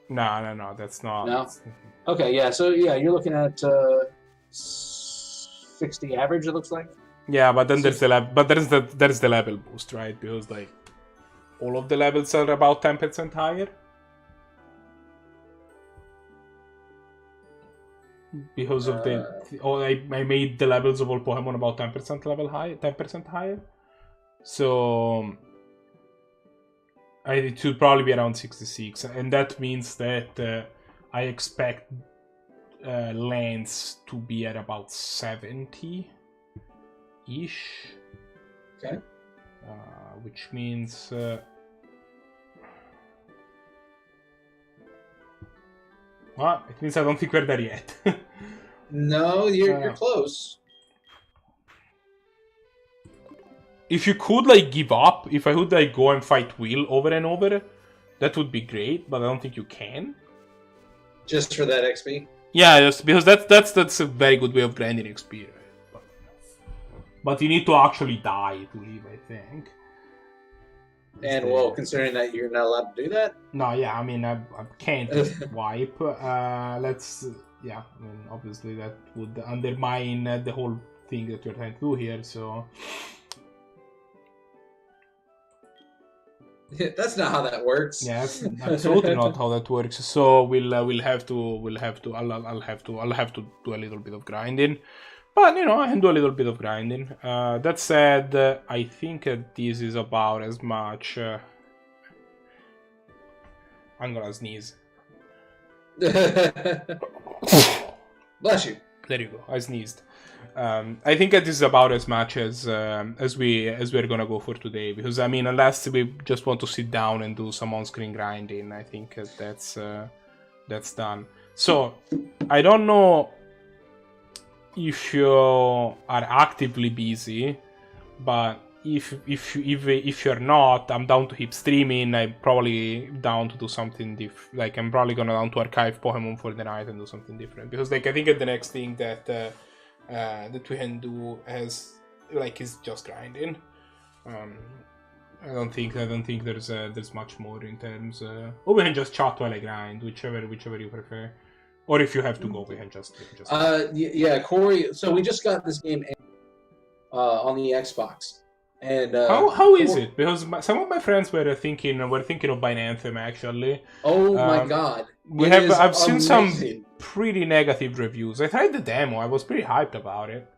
No, that's not... No? Okay, yeah, so yeah, you're looking at 60 average, it looks like. Yeah, but then there's the level boost, right? Because like all of the levels are about 10% higher. Because of I made the levels of all Pokemon about 10% higher. So it should probably be around 66, and that means that I expect Lance to be at about 70-ish. Okay. Which means... well, it means I don't think we're there yet. No, you're close. If you could, like, give up, if I would, like, go and fight Will over and over, that would be great, but I don't think you can. Just for that XP? Yeah, just because that's a very good way of grinding XP, right? But you need to actually die to leave, I think. And well, considering that you're not allowed to do that? No, yeah, I mean, I can't wipe. Let's yeah, I mean, obviously that would undermine the whole thing that you're trying to do here. So That's not how that works. yeah, that's absolutely not how that works. So we'll have to. I'll have to do a little bit of grinding. But, you know, I can do a little bit of grinding. That said, I think this is about as much... I'm gonna sneeze. Bless you. There you go, I sneezed. I think that this is about as much as we're gonna go for today. Because, I mean, unless we just want to sit down and do some on-screen grinding, I think that's done. So, I don't know if you are actively busy, but if you're not, I'm down to keep streaming. I'm probably down to do something like I'm probably gonna down to archive Pokemon for the night and do something different, because like I think the next thing that that we can do is just grinding. I don't think there's much more in terms. Or we can just chat while I grind, whichever you prefer. Or if you have to go, we can just. Yeah, Corey. So we just got this game on the Xbox, and how is it? Because some of my friends were thinking of buying Anthem actually. Oh my god! I've seen some pretty negative reviews. I tried the demo. I was pretty hyped about it.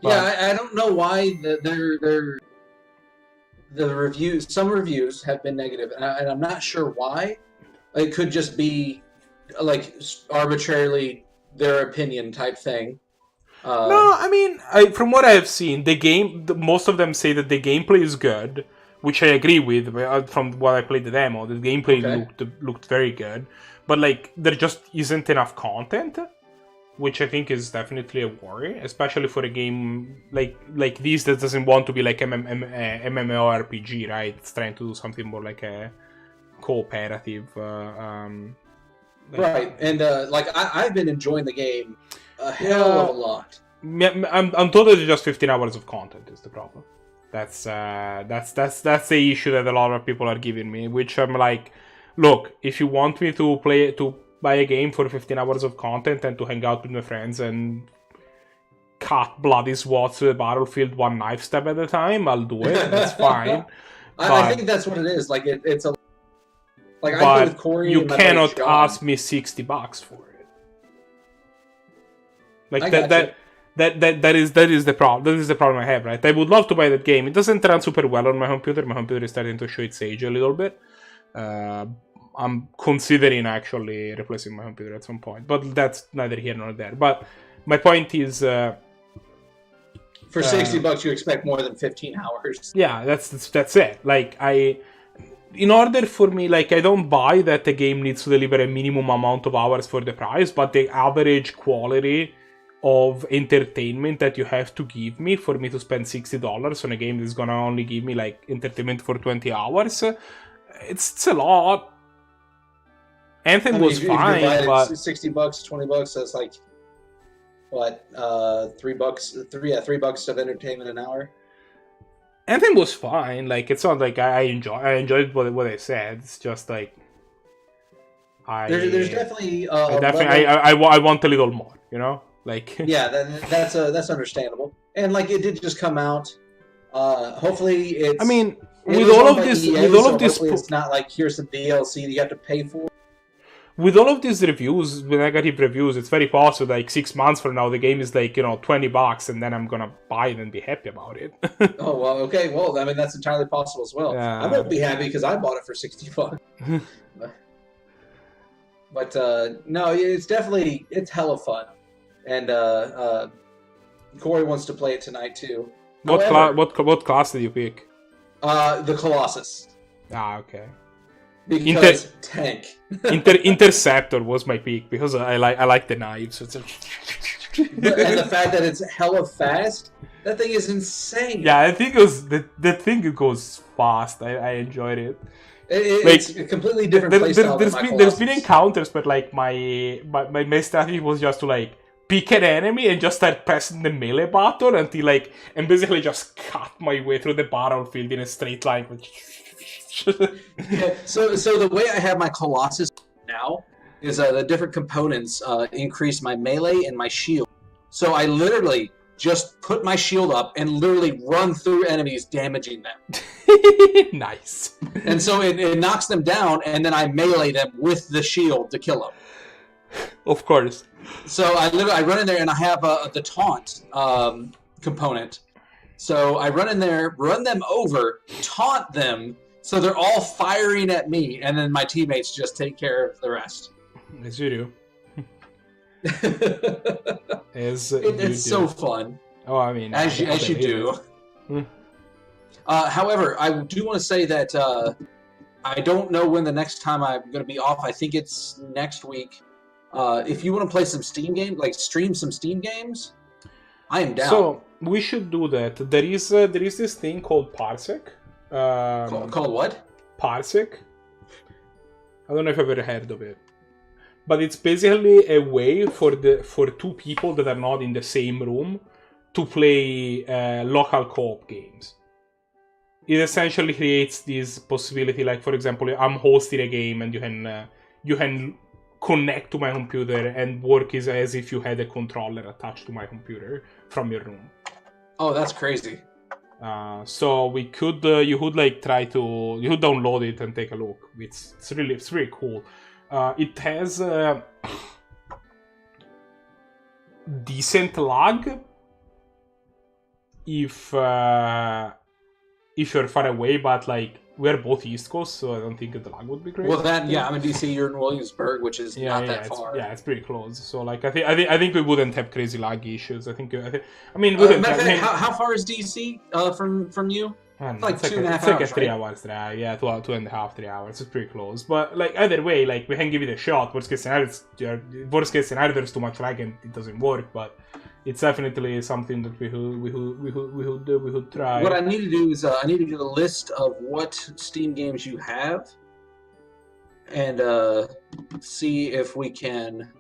Yeah, I don't know why the reviews. Some reviews have been negative, and I'm not sure why. It could just be like arbitrarily their opinion type thing. No, I mean, from what I have seen, most of them say that the gameplay is good, which I agree with. From what I played the demo, the gameplay looked very good, but like there just isn't enough content, which I think is definitely a worry, especially for a game like this that doesn't want to be like MMORPG, right? It's trying to do something more like a cooperative. Right, and I've been enjoying the game a hell of a lot. I'm totally just 15 hours of content is the problem. That's the issue that a lot of people are giving me, which I'm like, look, if you want me to buy a game for 15 hours of content and to hang out with my friends and cut bloody swaths to the battlefield one knife stab at a time, I'll do it. That's fine. I think that's what it is. Like it's a. Like I but with Corey you cannot ask me $60 for it. Like that is the problem. That is the problem I have, right? I would love to buy that game. It doesn't run super well on my computer. My computer is starting to show its age a little bit. I'm considering actually replacing my computer at some point, but that's neither here nor there. But my point is, for $60, you expect more than 15 hours. Yeah, that's it. Like in order for me, like, I don't buy that the game needs to deliver a minimum amount of hours for the price, but the average quality of entertainment that you have to give me for me to spend $60 on a game that's gonna only give me, like, entertainment for 20 hours, it's a lot. Anthem was fine, but... $60, $20, that's like, what, $3 of entertainment an hour? Anthem was fine. Like, it's not like I enjoyed what I said. It's just like there's definitely I want a little more, you know, like yeah, that's understandable. And like it did just come out. Hopefully, it's. I mean, with all of this, it's not like here's some DLC that you have to pay for. With all of these reviews, with negative reviews, it's very possible, like 6 months from now, the game is like, $20, and then I'm gonna buy it and be happy about it. Oh, well, okay. Well, I mean, that's entirely possible as well. I won't be happy because I bought it for $60. But no, it's hella fun. And Corey wants to play it tonight, too. What class did you pick? The Colossus. Ah, okay. Because tank. Interceptor was my pick because I like the knives. And the fact that it's hella fast, that thing is insane. Yeah, I think it was the thing. It goes fast. I enjoyed it. It's a completely different playstyle. There's been encounters, but like my strategy was just to like pick an enemy and just start pressing the melee button until and basically just cut my way through the battlefield in a straight line. Yeah, so the way I have my Colossus now is the different components increase my melee and my shield. So I literally just put my shield up and literally run through enemies, damaging them. Nice. And so it knocks them down, and then I melee them with the shield to kill them. Of course. So I run in there, and I have the taunt component. So I run in there, run them over, taunt them, so they're all firing at me, and then my teammates just take care of the rest. As you do. It's so fun. Oh, I mean, as you do. However, I do want to say that I don't know when the next time I'm going to be off. I think it's next week. If you want to play some Steam games, like stream some Steam games, I am down. So we should do that. There is this thing called Parsec. Called what? Parsec. I don't know if I've ever heard of it. But it's basically a way for two people that are not in the same room to play local co-op games. It essentially creates this possibility, like for example, I'm hosting a game and you can connect to my computer and work as if you had a controller attached to my computer from your room. Oh, that's crazy. So you could download it and take a look. It's really cool. It has decent lag if you're far away, but like we're both East Coast, so I don't think the lag would be great. Well, I'm in DC. You're in Williamsburg, which is not that far. It's pretty close. So like I think we wouldn't have crazy lag issues. How far is DC from you? It's like 2.5 hours. It's like a 3 hours drive. Yeah, 2.5, 3 hours. It's pretty close. But like either way, like we can give it a shot. Worst case scenario, there's too much lag and it doesn't work. But it's definitely something that we would try. What I need to do is I need to get a list of what Steam games you have, and see if we can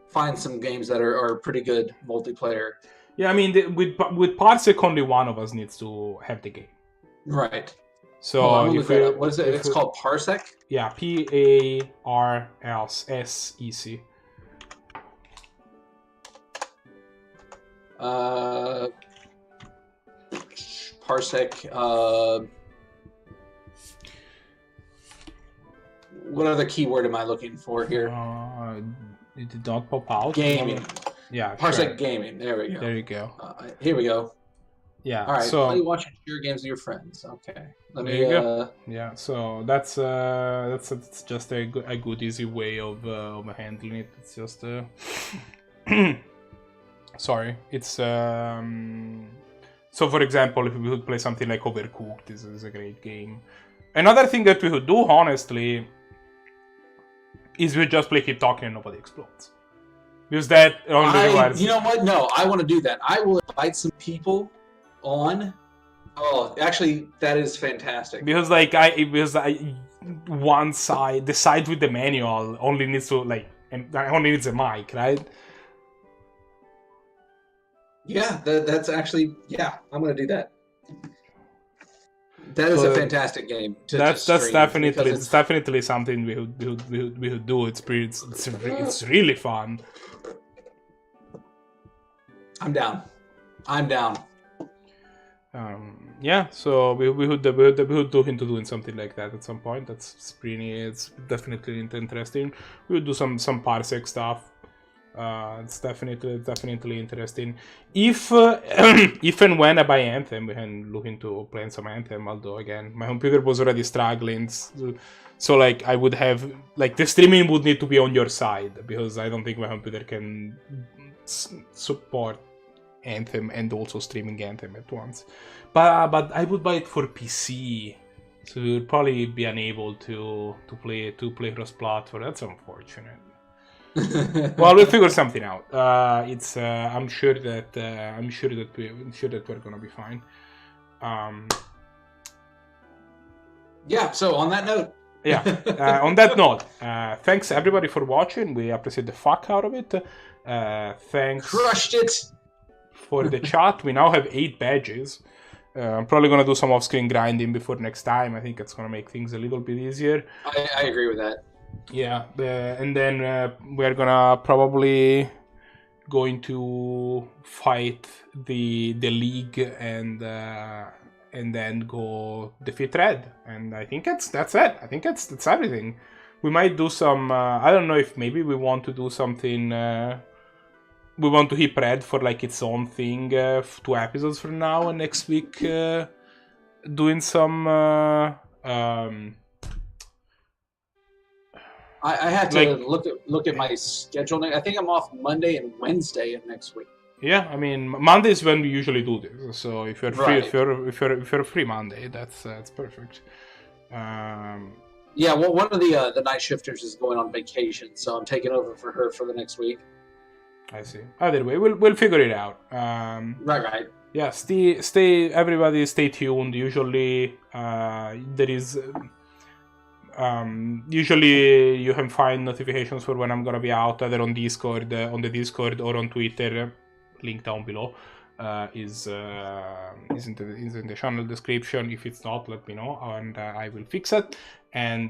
find some games that are pretty good multiplayer. Yeah, I mean, with Parsec, only one of us needs to have the game. Right. So what is it? It's called Parsec? Yeah, Parsec. Parsec. What other keyword am I looking for here? It did not pop out. Gaming. Yeah. Parsec Gaming. There we go. There you go. Here we go. Yeah. All right. So play, watch, and share games with your friends. Okay. There you go. Yeah. So that's just a good easy way of handling it. It's just sorry. It's so for example, if we would play something like Overcooked, this is a great game. Another thing that we would do, honestly, is we just keep talking and nobody explodes. Because that only requires... You know what? No, I want to do that. I will invite some people on. Oh, actually, that is fantastic. Because one side, the side with the manual only needs to only needs a mic, right? Yeah, that's actually I'm gonna do that. That is a fantastic game. That's definitely something we would do. It's really fun. I'm down. Yeah, so we would look into doing something like that at some point. It's definitely interesting. We would do some Parsec stuff. It's definitely interesting. If and when I buy Anthem, we can look into playing some Anthem. Although again, my computer was already struggling, so like I would have the streaming would need to be on your side, because I don't think my computer can support Anthem and also streaming Anthem at once. But I would buy it for PC, so we would probably be unable to play cross-platform. That's unfortunate. Well, we'll figure something out. I'm sure that we're gonna be fine. Yeah. So on that note. On that note, thanks everybody for watching. We appreciate the fuck out of it. Thanks. Crushed it. For the chat, we now have 8 badges. I'm probably gonna do some off-screen grinding before next time. I think it's gonna make things a little bit easier. I agree with that. Yeah, and then we're gonna probably going to fight the league and then go defeat Red. And I think that's it. I think that's everything. We might do some. I don't know if maybe we want to do something. We want to hit Red for like its own thing. 2 episodes from now, and next week doing some. I had to look at my schedule. I think I'm off Monday and Wednesday of next week. Yeah, I mean Monday is when we usually do this. So if you're free, Right. if you're free Monday, that's perfect. Yeah, well, one of the night shifters is going on vacation, so I'm taking over for her for the next week. I see. Either way, we'll figure it out. Right. Yeah, everybody stay tuned. Usually, there is. Usually you can find notifications for when I'm gonna be out either on Discord, on the Discord, or on Twitter. Link down below is in the channel description. If it's not, let me know and I will fix it. And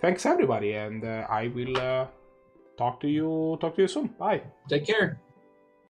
thanks everybody, and I will talk to you soon. Bye. Take care.